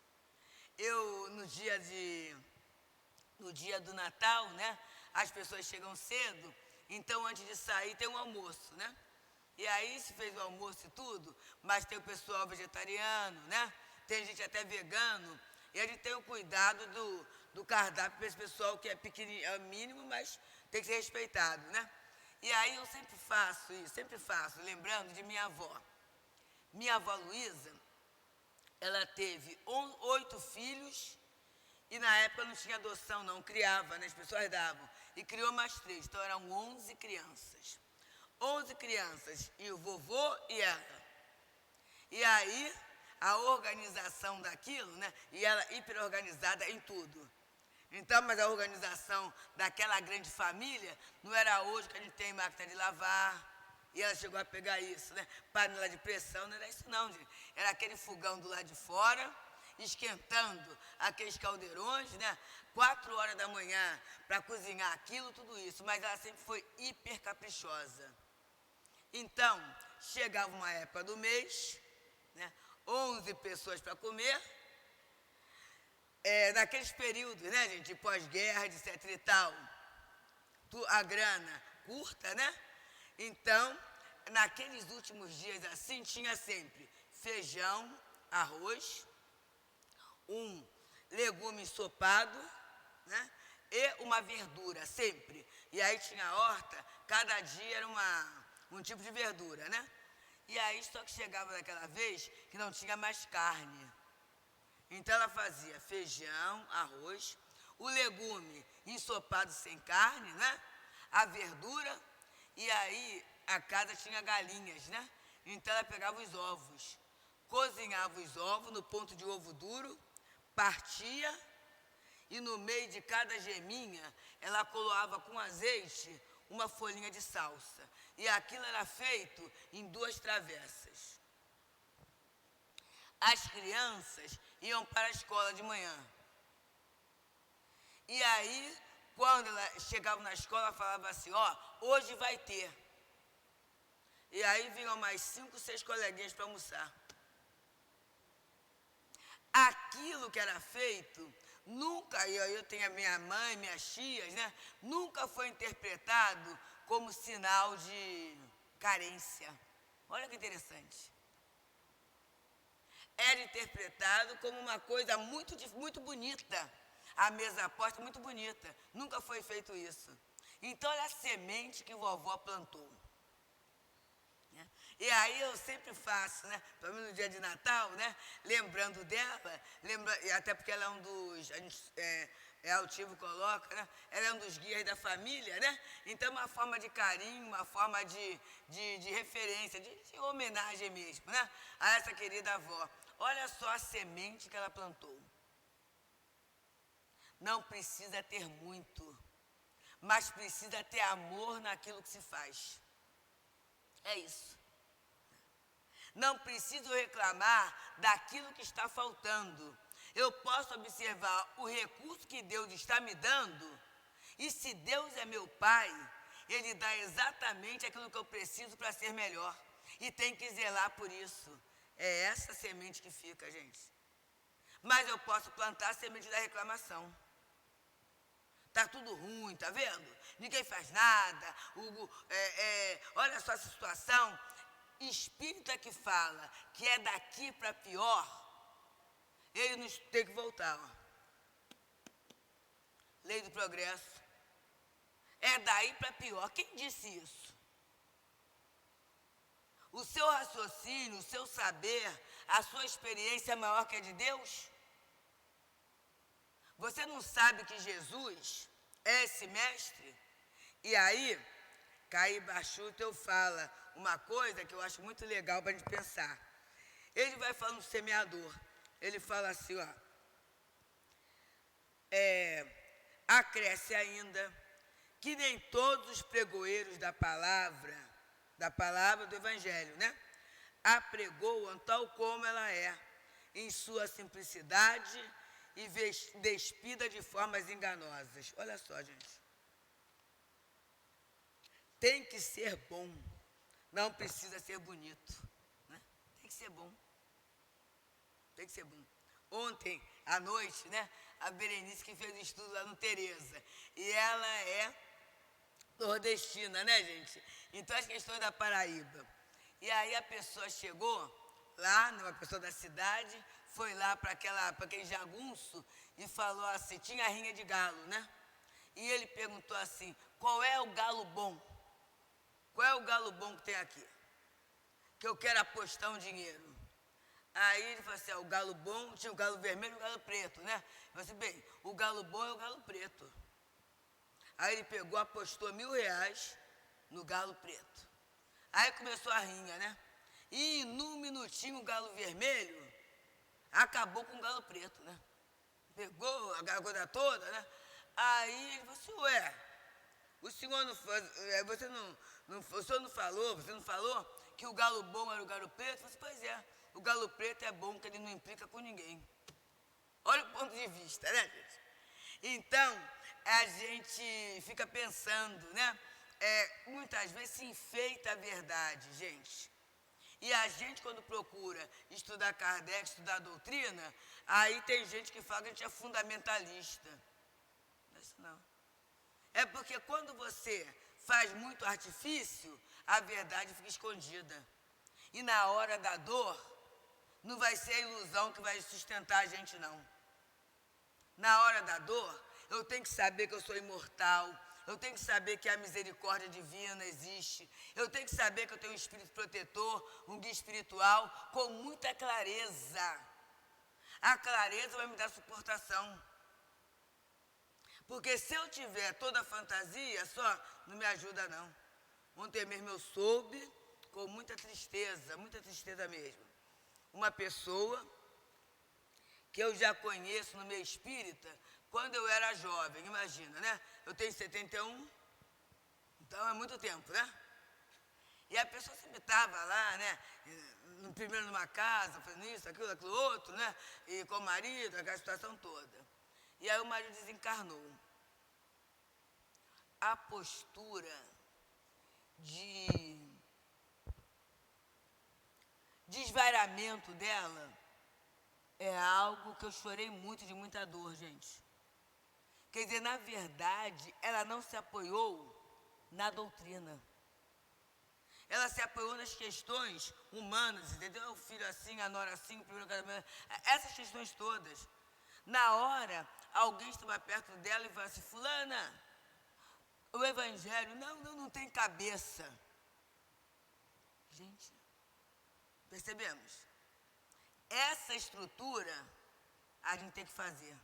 Eu, no dia do Natal, né? As pessoas chegam cedo, então antes de sair tem um almoço, né? E aí se fez o almoço e tudo, mas tem o pessoal vegetariano, né? Tem gente até vegano, e a gente tem o cuidado do cardápio para esse pessoal que é pequenininho, é o mínimo, mas tem que ser respeitado, né? E aí eu sempre faço, lembrando de minha avó. Minha avó Luísa, ela teve 8 filhos, e na época não tinha adoção não, criava, né? As pessoas davam, e criou mais 3, então eram 11 crianças. 11 crianças, e o vovô e ela. E aí, a organização daquilo, né? E ela hiperorganizada em tudo. Então, mas a organização daquela grande família não era hoje que a gente tem máquina de lavar. E ela chegou a pegar isso, né? Panela de pressão, não era isso não, gente. Era aquele fogão do lado de fora, esquentando aqueles caldeirões, né? 4 horas da manhã para cozinhar aquilo, tudo isso. Mas ela sempre foi hiper caprichosa. Então, chegava uma época do mês, né? 11 pessoas para comer. naqueles períodos, né, gente, de pós-guerra, etc e tal, a grana curta, né? Então, naqueles últimos dias assim, tinha sempre feijão, arroz, um legume ensopado, né? E uma verdura, sempre. E aí tinha horta, cada dia era um tipo de verdura, né? E aí só que chegava daquela vez que não tinha mais carne. Então ela fazia feijão, arroz, o legume ensopado sem carne, né? A verdura, e aí a casa tinha galinhas, né? Então ela pegava os ovos, cozinhava os ovos no ponto de ovo duro, partia, e no meio de cada geminha ela coloava com azeite uma folhinha de salsa. E aquilo era feito em 2 travessas. As crianças iam para a escola de manhã. E aí, quando ela chegava na escola, ela falava assim, hoje vai ter. E aí vinham mais 5, 6 coleguinhas para almoçar. Aquilo que era feito, nunca, eu tenho a minha mãe, minhas tias, né? Nunca foi interpretado como sinal de carência. Olha que interessante. Era interpretado como uma coisa muito bonita. A mesa posta muito bonita. Nunca foi feito isso. Então, olha a semente que vovó plantou. E aí eu sempre faço, né? Pelo menos no dia de Natal, né? Lembrando dela, e até porque ela é um dos, altivo coloca, né? Ela é um dos guias da família, né? Então uma forma de carinho, uma forma de referência, de homenagem mesmo, né? A essa querida avó. Olha só a semente que ela plantou. Não precisa ter muito, mas precisa ter amor naquilo que se faz. É isso. Não preciso reclamar daquilo que está faltando. Eu posso observar o recurso que Deus está me dando, e se Deus é meu Pai, Ele dá exatamente aquilo que eu preciso para ser melhor. E tem que zelar por isso. É essa semente que fica, gente. Mas eu posso plantar a semente da reclamação. Tá tudo ruim, tá vendo? Ninguém faz nada. Olha só essa situação. Espírita que fala que é daqui para pior, ele nos tem que voltar. Lei do progresso. É daí para pior. Quem disse isso? O seu raciocínio, o seu saber, a sua experiência é maior que a de Deus? Você não sabe que Jesus é esse mestre? E aí, Caí Bachuto fala uma coisa que eu acho muito legal para a gente pensar. Ele vai falando do semeador. Ele fala assim, acresce ainda que nem todos os pregoeiros da palavra do Evangelho, né? A pregoam tal como ela é, em sua simplicidade e despida de formas enganosas. Olha só, gente. Tem que ser bom, não precisa ser bonito, né? Tem que ser bom. Tem que ser bom. Ontem, à noite, né? A Berenice que fez estudo lá no Tereza. E ela é nordestina, né, gente? Então, as questões da Paraíba. E aí a pessoa chegou lá, uma pessoa da cidade, foi lá para aquele jagunço e falou assim, tinha a rinha de galo, né? E ele perguntou assim, qual é o galo bom? Qual é o galo bom que tem aqui? Que eu quero apostar um dinheiro. Aí ele falou assim, o galo bom, tinha o galo vermelho e o galo preto, né? Eu falei assim, bem, o galo bom é o galo preto. Aí ele pegou, apostou R$1.000 no galo preto. Aí começou a rinha, né? E num minutinho o galo vermelho acabou com o galo preto, né? Pegou a coisa toda, né? Aí ele falou assim, o senhor não faz, o senhor não falou que o galo bom era o galo preto? Eu falei assim, pois é, o galo preto é bom porque ele não implica com ninguém. Olha o ponto de vista, né, gente? Então, a gente fica pensando, né? Muitas vezes se enfeita a verdade, gente. E a gente, quando procura estudar Kardec, estudar a doutrina, aí tem gente que fala que a gente é fundamentalista. Não é isso não. É porque quando você faz muito artifício, a verdade fica escondida. E na hora da dor, não vai ser a ilusão que vai sustentar a gente, não. Na hora da dor, eu tenho que saber que eu sou imortal, eu tenho que saber que a misericórdia divina existe, eu tenho que saber que eu tenho um espírito protetor, um guia espiritual, com muita clareza. A clareza vai me dar suportação. Porque se eu tiver toda a fantasia, só não me ajuda, não. Ontem mesmo eu soube, com muita tristeza mesmo, uma pessoa que eu já conheço no meio espírita, quando eu era jovem, imagina, né? Eu tenho 71, então é muito tempo, né? E a pessoa sempre estava lá, né? Primeiro numa casa, fazendo isso, aquilo outro, né? E com o marido, aquela situação toda. E aí o marido desencarnou. A postura de desvairamento dela é algo que eu chorei muito, de muita dor, gente. Quer dizer, na verdade, ela não se apoiou na doutrina. Ela se apoiou nas questões humanas, entendeu? O filho assim, a nora assim, o primeiro casamento, essas questões todas. Na hora, alguém estava perto dela e falou assim, fulana, o evangelho, não tem cabeça. Gente, percebemos? Essa estrutura a gente tem que fazer.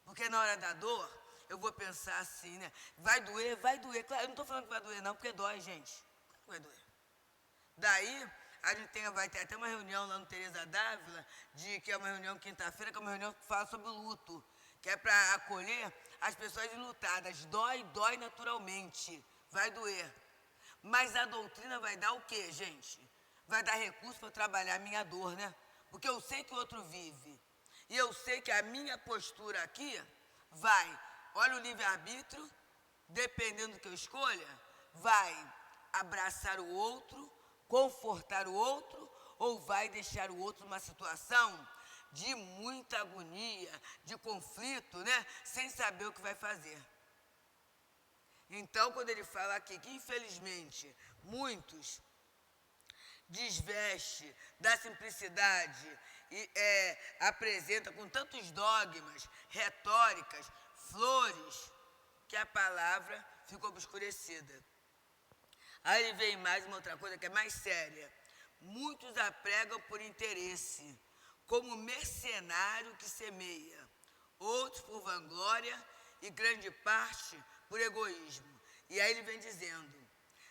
Porque na hora da dor, eu vou pensar assim, né? Vai doer. Claro, eu não estou falando que vai doer não, porque dói, gente. Vai doer. Daí, a gente vai ter até uma reunião lá no Teresa d'Ávila, que é uma reunião quinta-feira, que é uma reunião que fala sobre o luto, que é para acolher as pessoas enlutadas. Dói naturalmente, vai doer. Mas a doutrina vai dar o quê, gente? Vai dar recurso para trabalhar a minha dor, né? Porque eu sei que o outro vive. E eu sei que a minha postura aqui olha o livre-arbítrio, dependendo do que eu escolha, vai abraçar o outro, confortar o outro, ou vai deixar o outro numa situação de muita agonia, de conflito, né? Sem saber o que vai fazer. Então, quando ele fala aqui que, infelizmente, muitos desveste da simplicidade e apresenta com tantos dogmas, retóricas, flores, que a palavra ficou obscurecida. Aí ele vem mais uma outra coisa que é mais séria. Muitos a pregam por interesse, como mercenário que semeia, outros por vanglória e grande parte por egoísmo. E aí ele vem dizendo,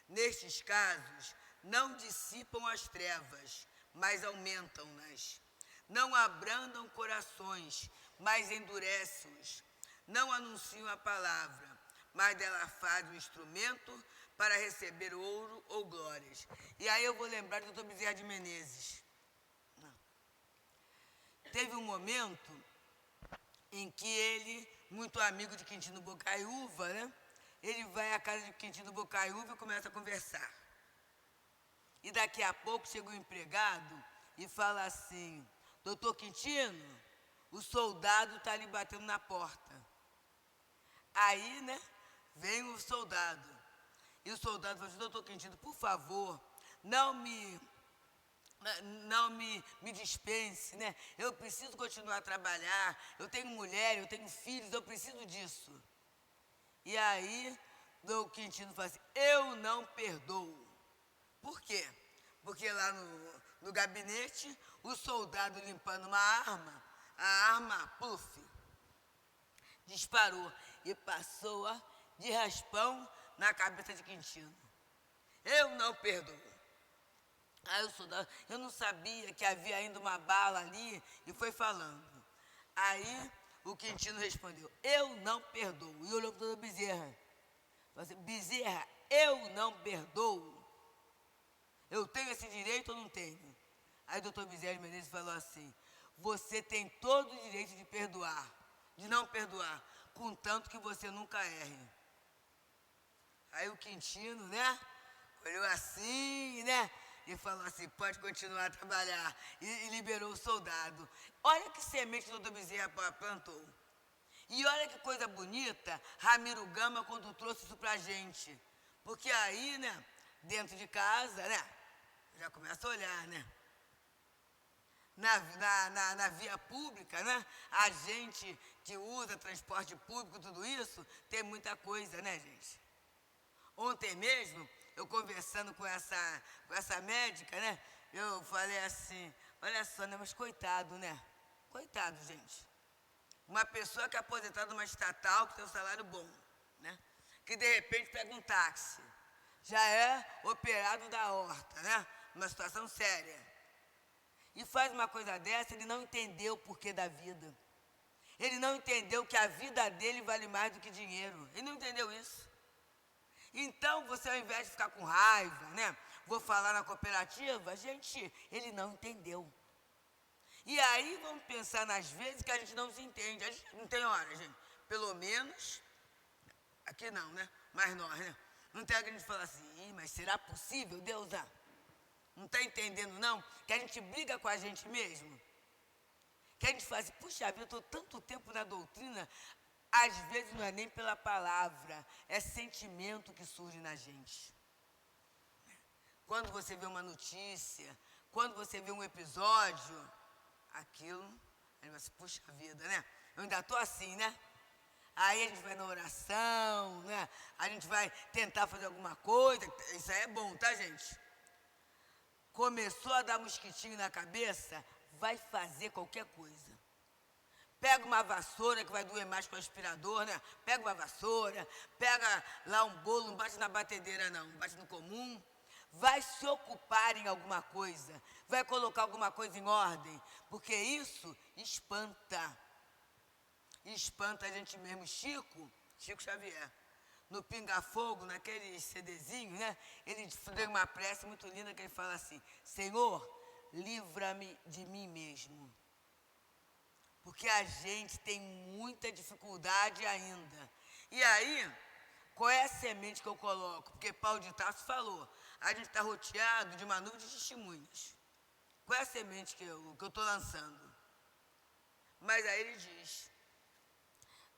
nestes casos, não dissipam as trevas, mas aumentam-nas. Não abrandam corações, mas endurecem-os. Não anunciam a palavra, mas dela fazem um instrumento para receber ouro ou glórias. E aí eu vou lembrar do Dr. Bezerra de Menezes. Teve um momento em que ele, muito amigo de Quintino Bocaiúva, né? Ele vai à casa de Quintino Bocaiúva e começa a conversar. E daqui a pouco chega um empregado e fala assim, doutor Quintino, o soldado está ali batendo na porta. Aí, né, vem o soldado. E o soldado fala assim, doutor Quintino, por favor, não me dispense, né? Eu preciso continuar a trabalhar, eu tenho mulher, eu tenho filhos, eu preciso disso. E aí, o Quintino fala assim, eu não perdoo. Por quê? Porque lá no gabinete, o soldado limpando uma arma, a arma, puf, disparou e passou de raspão na cabeça de Quintino. Eu não perdoo. Aí o soldado, eu não sabia que havia ainda uma bala ali, e foi falando. Aí o Quintino respondeu, eu não perdoo. E olhou para o doutor Bezerra. Falou assim, Bezerra, eu não perdoo. Eu tenho esse direito ou não tenho? Aí o doutor Bezerra de Menezes falou assim, você tem todo o direito de perdoar, de não perdoar, contanto que você nunca erre. Aí o Quintino, né, olhou assim, né, E falou assim, pode continuar a trabalhar. E liberou o soldado. Olha que semente o doutor Bezerra plantou. E olha que coisa bonita, Ramiro Gama, quando trouxe isso pra gente. Porque aí, né, dentro de casa, né, já começa a olhar, né? Na via pública, né? A gente que usa transporte público, tudo isso, tem muita coisa, né, gente? Ontem mesmo, eu conversando com essa médica, né? Eu falei assim, olha só, né? Mas coitado, né? Coitado, gente. Uma pessoa que é aposentada numa estatal, que tem um salário bom, né? Que de repente pega um táxi. Já é operado da horta, né? Uma situação séria. E faz uma coisa dessa, ele não entendeu o porquê da vida. Ele não entendeu que a vida dele vale mais do que dinheiro. Ele não entendeu isso. Então, você ao invés de ficar com raiva, né? Vou falar na cooperativa, gente, ele não entendeu. E aí vamos pensar nas vezes que a gente não se entende. A gente não tem hora, gente. Pelo menos, aqui não, né? Mas nós, né? Não tem hora que a gente fala assim, mas será possível, Deus? Não está entendendo, não? Que a gente briga com a gente mesmo. Que a gente fala assim, puxa vida, eu estou tanto tempo na doutrina, às vezes não é nem pela palavra, é sentimento que surge na gente. Quando você vê uma notícia, quando você vê um episódio, aquilo, a gente vai assim, puxa vida, né? Eu ainda estou assim, né? Aí a gente vai na oração, né? A gente vai tentar fazer alguma coisa, isso aí é bom, tá, gente? Começou a dar mosquitinho na cabeça, vai fazer qualquer coisa. Pega uma vassoura, que vai doer mais que o aspirador, né? Pega uma vassoura, pega lá um bolo, não bate na batedeira não, bate no comum. Vai se ocupar em alguma coisa, vai colocar alguma coisa em ordem, porque isso espanta. Espanta a gente mesmo. Chico Xavier, no Pinga Fogo, naquele CDzinho, né? Ele fez uma prece muito linda que ele fala assim, Senhor, livra-me de mim mesmo. Porque a gente tem muita dificuldade ainda. E aí, qual é a semente que eu coloco? Porque Paulo de Tarso falou, a gente está rodeado de uma nuvem de testemunhas. Qual é a semente que eu estou lançando? Mas aí ele diz,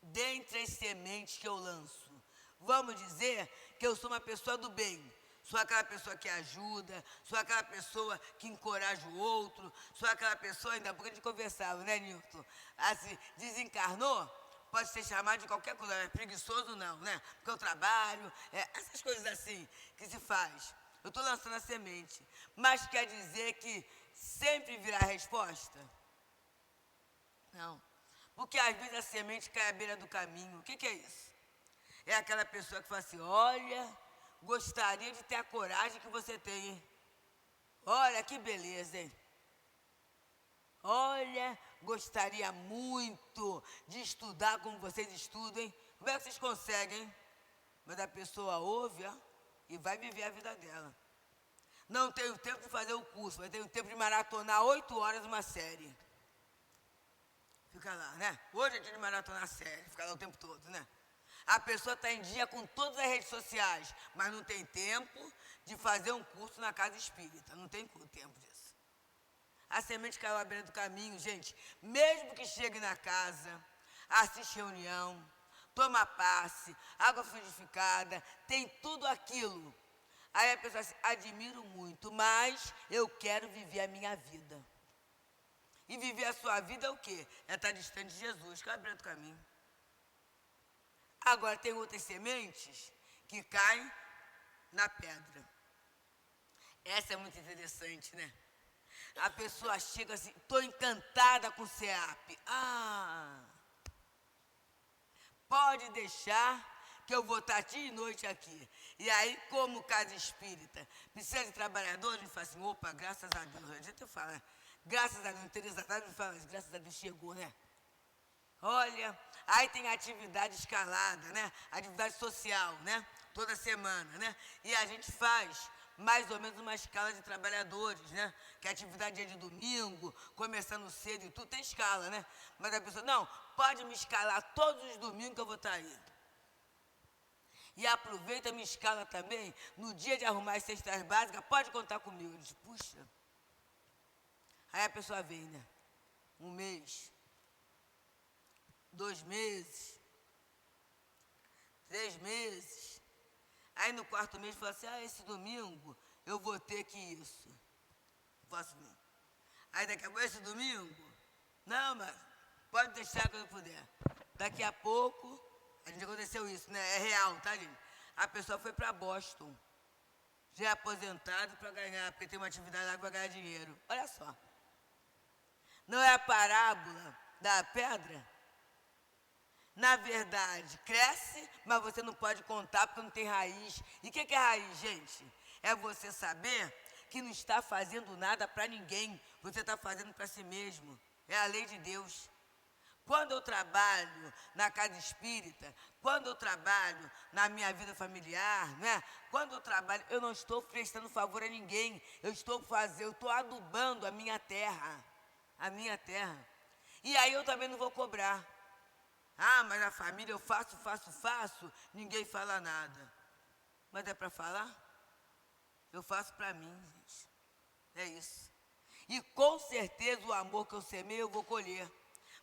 dentre as sementes que eu lanço, vamos dizer que eu sou uma pessoa do bem. Sou aquela pessoa que ajuda, sou aquela pessoa que encoraja o outro, sou aquela pessoa, ainda há pouco a gente conversava, né, Nilton? Assim, desencarnou, pode ser chamado de qualquer coisa, é preguiçoso não, né? Porque eu trabalho, essas coisas assim que se faz. Eu estou lançando a semente, mas quer dizer que sempre virá a resposta? Não, porque às vezes a semente cai à beira do caminho. O que é isso? É aquela pessoa que fala assim, olha, gostaria de ter a coragem que você tem, hein? Olha que beleza, hein? Olha, gostaria muito de estudar como vocês estudam, hein? Como é que vocês conseguem, hein? Mas a pessoa ouve, ó, e vai viver a vida dela. Não tenho tempo de fazer o curso, mas tenho tempo de maratonar 8 horas uma série. Fica lá, né? Hoje é dia de maratonar a série, fica lá o tempo todo, né? A pessoa está em dia com todas as redes sociais, mas não tem tempo de fazer um curso na casa espírita. Não tem tempo disso. A semente caiu à beira do caminho, gente. Mesmo que chegue na casa, assiste reunião, toma passe, água fluidificada, tem tudo aquilo. Aí a pessoa diz, admiro muito, mas eu quero viver a minha vida. E viver a sua vida é o quê? É estar distante de Jesus, que é a beira do caminho. Agora, tem outras sementes que caem na pedra. Essa é muito interessante, né? A pessoa chega assim, estou encantada com o CEAP. Pode deixar que eu vou estar dia e noite aqui. E aí, como casa espírita, precisa de trabalhador, a gente fala assim, opa, graças a Deus. A gente fala, graças a Deus, Teresa fala, graças a Deus chegou, né? Olha, aí tem atividade escalada, né? Atividade social, né? Toda semana, né? E a gente faz mais ou menos uma escala de trabalhadores, né? Que a atividade é de domingo, começando cedo e tudo, tem escala, né? Mas a pessoa, não, pode me escalar todos os domingos que eu vou estar aí. E aproveita, me escala também. No dia de arrumar as cestas básicas, pode contar comigo. Eu disse, puxa. Aí a pessoa vem, né? 1 mês, 2 meses, 3 meses. Aí no 4º mês fala assim, esse domingo eu vou ter que isso. Posso vir. Aí daqui a pouco, esse domingo, não, mas pode deixar quando puder. Daqui a pouco, a gente aconteceu isso, né? É real, tá, gente? A pessoa foi para Boston, já é aposentado para ganhar, porque tem uma atividade lá para ganhar dinheiro. Olha só. Não é a parábola da pedra? Na verdade, cresce, mas você não pode contar porque não tem raiz. E o que é raiz, gente? É você saber que não está fazendo nada para ninguém, você está fazendo para si mesmo. É a lei de Deus. Quando eu trabalho na casa espírita, quando eu trabalho na minha vida familiar, né? Quando eu trabalho, eu não estou prestando favor a ninguém. Eu estou adubando a minha terra. A minha terra. E aí eu também não vou cobrar. Mas na família eu faço, ninguém fala nada. Mas é para falar? Eu faço para mim, gente. É isso. E com certeza o amor que eu semei eu vou colher.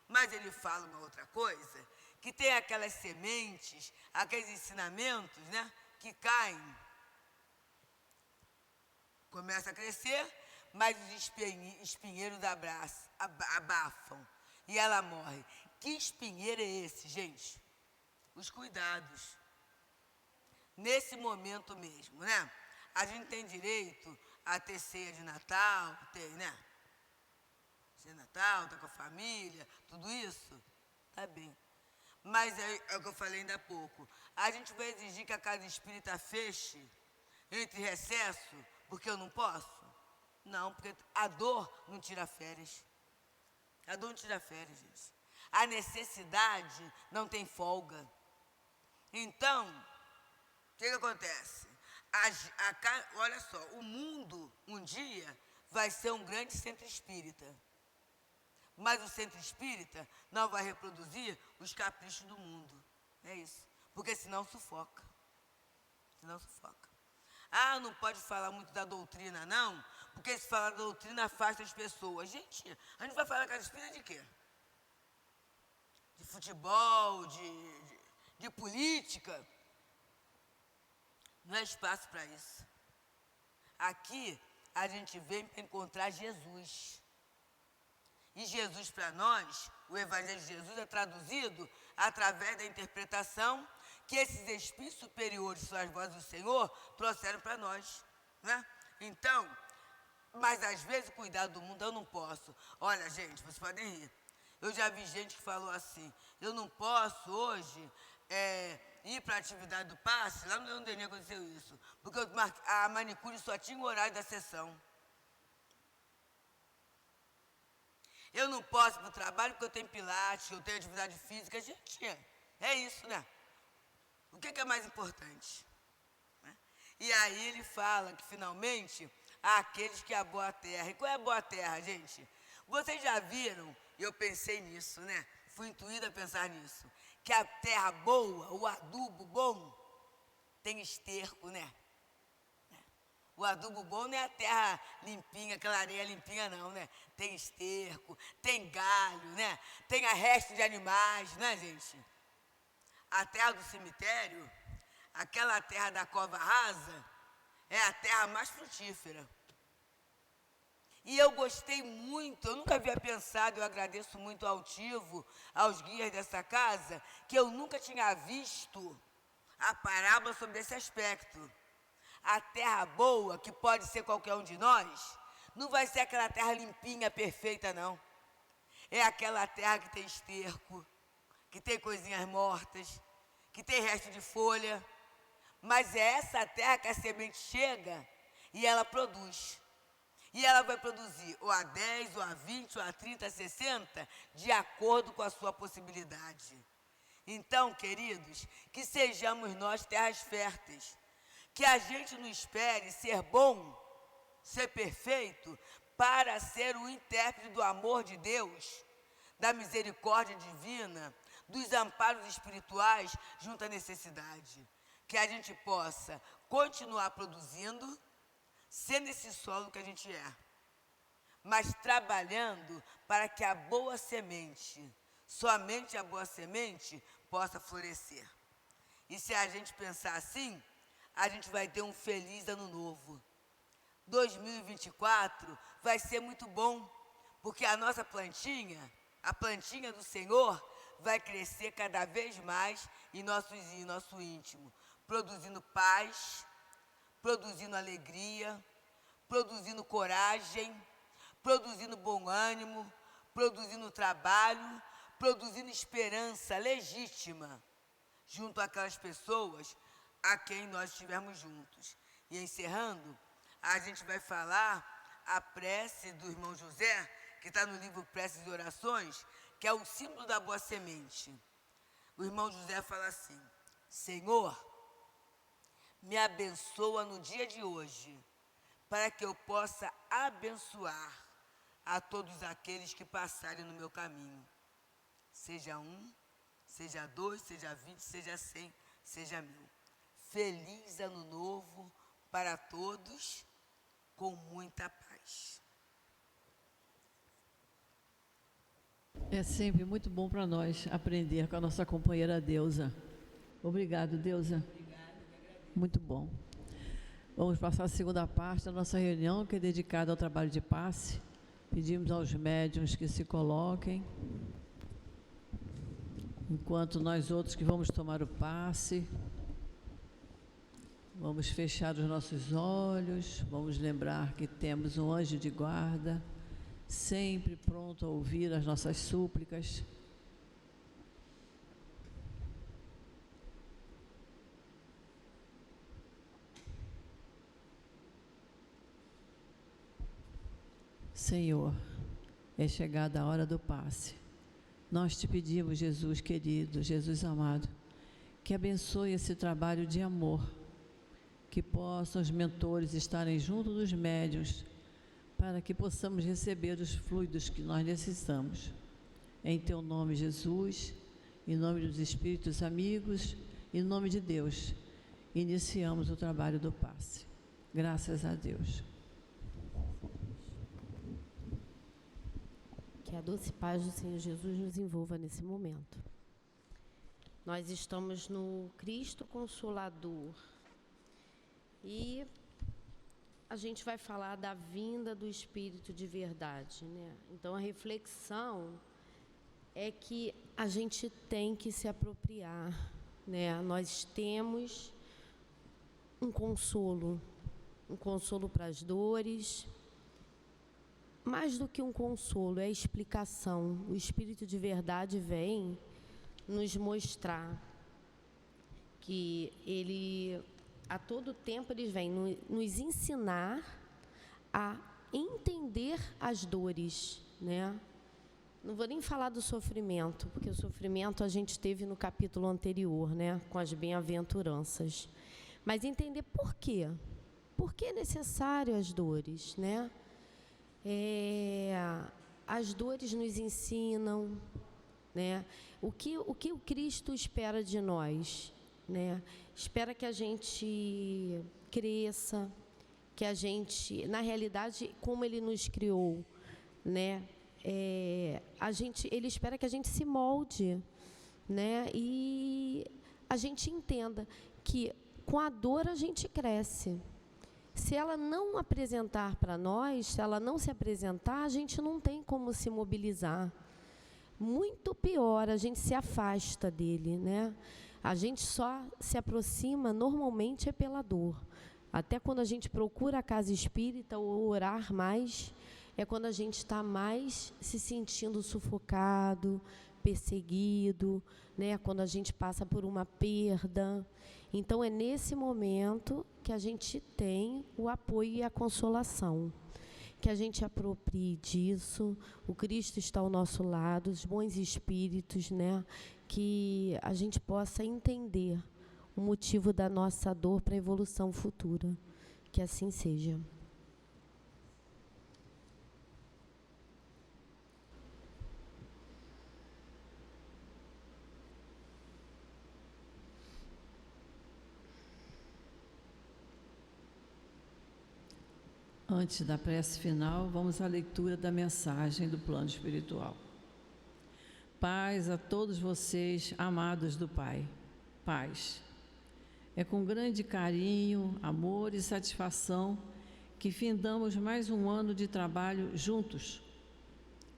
Mas ele fala uma outra coisa, que tem aquelas sementes, aqueles ensinamentos, né? Que caem. Começa a crescer, mas os espinheiros abafam. E ela morre. Que espinheiro é esse, gente? Os cuidados. Nesse momento mesmo, né? A gente tem direito a ter ceia de Natal, né? Ceia de Natal, tá com a família, tudo isso, tá bem. Mas é o que eu falei ainda há pouco. A gente vai exigir que a casa espírita feche entre recesso, porque eu não posso? Não, porque a dor não tira férias. A dor não tira férias, gente. A necessidade não tem folga. Então, o que acontece? Olha só, o mundo, um dia, vai ser um grande centro espírita. Mas o centro espírita não vai reproduzir os caprichos do mundo. É isso. Porque senão sufoca. Não pode falar muito da doutrina, não, porque se falar da doutrina afasta as pessoas. Gente, a gente vai falar com a espírita de quê? De futebol, de política. Não é espaço para isso. Aqui a gente vem para encontrar Jesus. E Jesus para nós, o Evangelho de Jesus é traduzido através da interpretação que esses espíritos superiores, suas vozes do Senhor, trouxeram para nós. Né? Então, mas às vezes cuidar do mundo eu não posso. Olha, gente, vocês podem rir. Eu já vi gente que falou assim, eu não posso hoje ir para a atividade do passe, lá no Leão Denis aconteceu isso, porque a manicure só tinha o horário da sessão. Eu não posso ir para o trabalho porque eu tenho pilates, eu tenho atividade física. Gente, é isso, né? O que é mais importante? E aí ele fala que finalmente há aqueles que é a boa terra. E qual é a boa terra, gente? Vocês já viram, e eu pensei nisso, né? Fui intuída a pensar nisso, que a terra boa, o adubo bom, tem esterco, né? O adubo bom não é a terra limpinha, aquela areia limpinha não, né? Tem esterco, tem galho, né? Tem resto de animais, né, gente? A terra do cemitério, aquela terra da cova rasa, é a terra mais frutífera. E eu gostei muito, eu nunca havia pensado, eu agradeço muito ao Altivo, aos guias dessa casa, que eu nunca tinha visto a parábola sobre esse aspecto. A terra boa, que pode ser qualquer um de nós, não vai ser aquela terra limpinha, perfeita, não. É aquela terra que tem esterco, que tem coisinhas mortas, que tem resto de folha. Mas é essa terra que a semente chega e ela produz. E ela vai produzir ou a 10, ou a 20, ou a 30, a 60, de acordo com a sua possibilidade. Então, queridos, que sejamos nós terras férteis. Que a gente não espere ser bom, ser perfeito, para ser o intérprete do amor de Deus, da misericórdia divina, dos amparos espirituais junto à necessidade. que a gente possa continuar produzindo, sendo esse solo que a gente é, mas trabalhando para que a boa semente, somente a boa semente, possa florescer. E se a gente pensar assim, a gente vai ter um feliz ano novo. 2024 vai ser muito bom, porque a nossa plantinha, a plantinha do Senhor, vai crescer cada vez mais em nosso íntimo, produzindo paz, produzindo alegria, produzindo coragem, produzindo bom ânimo, produzindo trabalho, produzindo esperança legítima junto àquelas pessoas a quem nós estivermos juntos. E encerrando, a gente vai falar a prece do irmão José, que está no livro Preces e Orações, que é o símbolo da boa semente. O irmão José fala assim: Senhor, me abençoa no dia de hoje, para que eu possa abençoar a todos aqueles que passarem no meu caminho. Seja um, seja 2, seja 20, seja 100, seja 1000. Feliz ano novo para todos, com muita paz. É sempre muito bom para nós aprender com a nossa companheira Deusa. Obrigado, Deusa. Muito bom. Vamos passar a segunda parte da nossa reunião, que é dedicada ao trabalho de passe. Pedimos aos médiuns que se coloquem, enquanto nós outros que vamos tomar o passe, vamos fechar os nossos olhos, vamos lembrar que temos um anjo de guarda, sempre pronto a ouvir as nossas súplicas. Senhor, é chegada a hora do passe. Nós te pedimos, Jesus querido, Jesus amado, que abençoe esse trabalho de amor, que possam os mentores estarem junto dos médiuns, para que possamos receber os fluidos que nós necessitamos. Em teu nome, Jesus, em nome dos espíritos amigos, em nome de Deus, iniciamos o trabalho do passe. Graças a Deus. Que a doce paz do Senhor Jesus nos envolva nesse momento. Nós estamos no Cristo Consolador e a gente vai falar da vinda do Espírito de verdade, né? Então a reflexão é que a gente tem que se apropriar, né? Nós temos um consolo para as dores. Mais do que um consolo, é a explicação. O Espírito de verdade vem nos mostrar que ele, a todo tempo, ele vem nos ensinar a entender as dores, né? Não vou nem falar do sofrimento, porque o sofrimento a gente teve no capítulo anterior, né? Com as bem-aventuranças. Mas entender por quê. Por que é necessário as dores, né? As dores nos ensinam, né? O que o Cristo espera de nós, né? Espera que a gente cresça, que a gente, na realidade, como Ele nos criou, né? Ele espera que a gente se molde, né? E a gente entenda que com a dor a gente cresce. Se ela não apresentar para nós, se ela não se apresentar, a gente não tem como se mobilizar. Muito pior, a gente se afasta dele, né? A gente só se aproxima, normalmente, é pela dor. Até quando a gente procura a casa espírita ou orar mais, é quando a gente está mais se sentindo sufocado, perseguido, né? Quando a gente passa por uma perda. Então, é nesse momento que a gente tem o apoio e a consolação. Que a gente aproprie disso, o Cristo está ao nosso lado, os bons espíritos, né? Que a gente possa entender o motivo da nossa dor para a evolução futura. Que assim seja. Antes da prece final, vamos à leitura da mensagem do plano espiritual. Paz a todos vocês, amados do Pai. Paz. É com grande carinho, amor e satisfação que findamos mais um ano de trabalho juntos.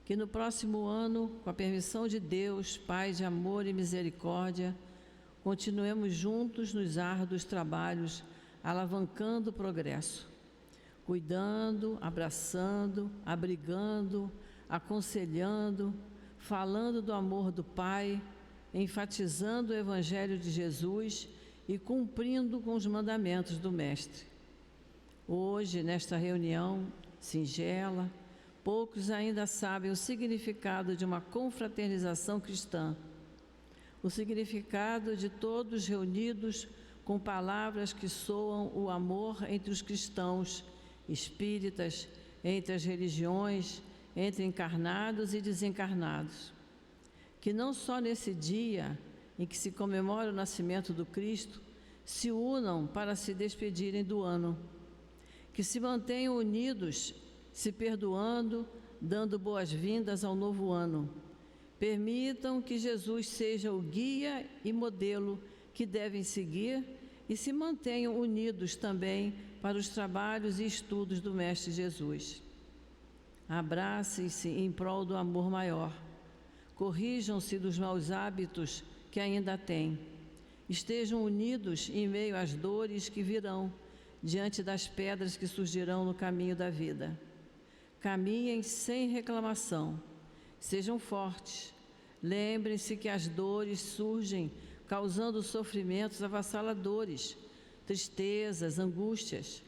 Que no próximo ano, com a permissão de Deus, Pai de amor e misericórdia, continuemos juntos nos árduos trabalhos, alavancando o progresso, cuidando, abraçando, abrigando, aconselhando, falando do amor do Pai, enfatizando o Evangelho de Jesus e cumprindo com os mandamentos do Mestre. Hoje, nesta reunião singela, poucos ainda sabem o significado de uma confraternização cristã, o significado de todos reunidos com palavras que soam o amor entre os cristãos, espíritas, entre as religiões, entre encarnados e desencarnados. Que não só nesse dia em que se comemora o nascimento do Cristo, se unam para se despedirem do ano. Que se mantenham unidos, se perdoando, dando boas-vindas ao novo ano. Permitam que Jesus seja o guia e modelo que devem seguir e se mantenham unidos também para os trabalhos e estudos do Mestre Jesus. Abracem-se em prol do amor maior. Corrijam-se dos maus hábitos que ainda têm. Estejam unidos em meio às dores que virão, diante das pedras que surgirão no caminho da vida. Caminhem sem reclamação. Sejam fortes. Lembrem-se que as dores surgem causando sofrimentos avassaladores, tristezas, angústias.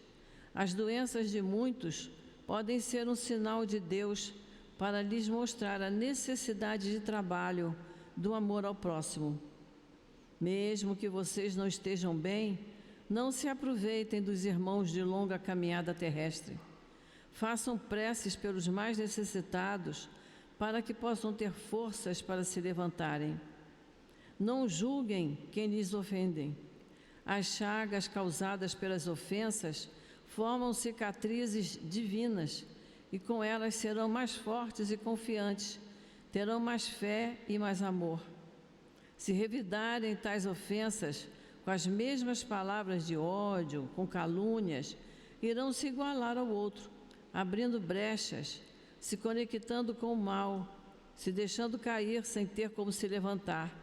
As doenças de muitos podem ser um sinal de Deus para lhes mostrar a necessidade de trabalho, do amor ao próximo. Mesmo que vocês não estejam bem, não se aproveitem dos irmãos de longa caminhada terrestre. Façam preces pelos mais necessitados, para que possam ter forças para se levantarem. Não julguem quem lhes ofendem. As chagas causadas pelas ofensas formam cicatrizes divinas, e com elas serão mais fortes e confiantes, terão mais fé e mais amor. Se revidarem tais ofensas com as mesmas palavras de ódio, com calúnias, irão se igualar ao outro, abrindo brechas, se conectando com o mal, se deixando cair sem ter como se levantar.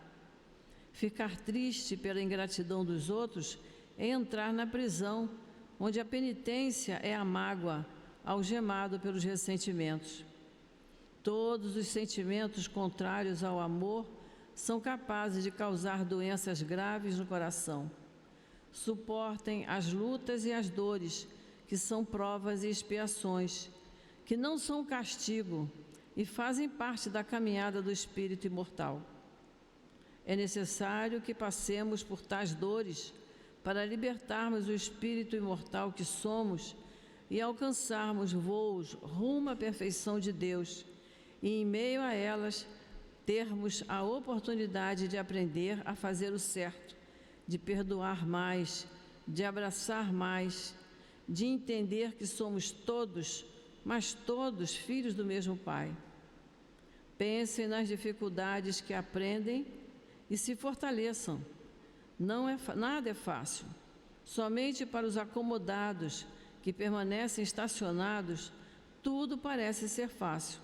Ficar triste pela ingratidão dos outros é entrar na prisão, onde a penitência é a mágoa, algemado pelos ressentimentos. Todos os sentimentos contrários ao amor são capazes de causar doenças graves no coração. Suportem as lutas e as dores, que são provas e expiações, que não são castigo e fazem parte da caminhada do espírito imortal. É necessário que passemos por tais dores para libertarmos o espírito imortal que somos e alcançarmos voos rumo à perfeição de Deus, e em meio a elas termos a oportunidade de aprender a fazer o certo, de perdoar mais, de abraçar mais, de entender que somos todos, mas todos filhos do mesmo Pai. Pensem nas dificuldades que aprendem e se fortaleçam. Nada é fácil. Somente para os acomodados que permanecem estacionados, tudo parece ser fácil.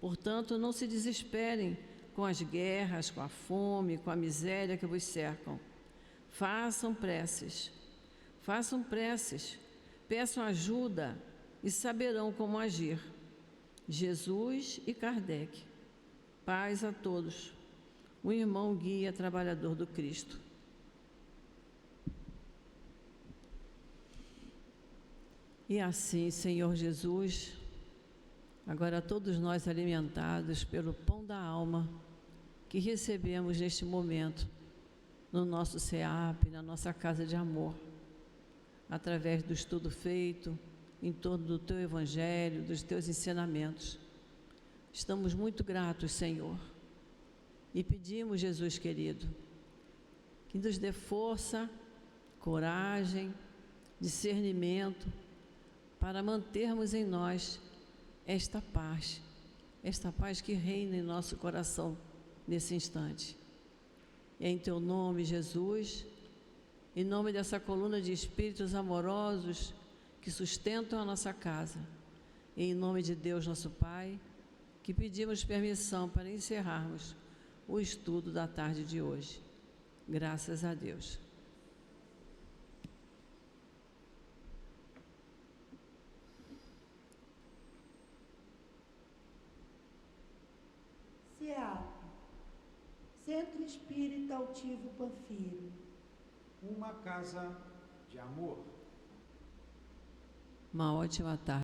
Portanto, não se desesperem com as guerras, com a fome, com a miséria que vos cercam. Façam preces. Façam preces. Peçam ajuda e saberão como agir. Jesus e Kardec. Paz a todos. O irmão guia trabalhador do Cristo. E assim, Senhor Jesus, agora todos nós alimentados pelo pão da alma que recebemos neste momento no nosso SEAP, na nossa casa de amor, através do estudo feito em torno do Teu Evangelho, dos Teus ensinamentos. Estamos muito gratos, Senhor, e pedimos, Jesus querido, que nos dê força, coragem, discernimento, para mantermos em nós esta paz que reina em nosso coração nesse instante. É em Teu nome, Jesus, em nome dessa coluna de espíritos amorosos que sustentam a nossa casa, e em nome de Deus, nosso Pai, que pedimos permissão para encerrarmos o estudo da tarde de hoje. Graças a Deus. CEAP, Centro Espírita Altivo Panfiro. Uma casa de amor. Uma ótima tarde.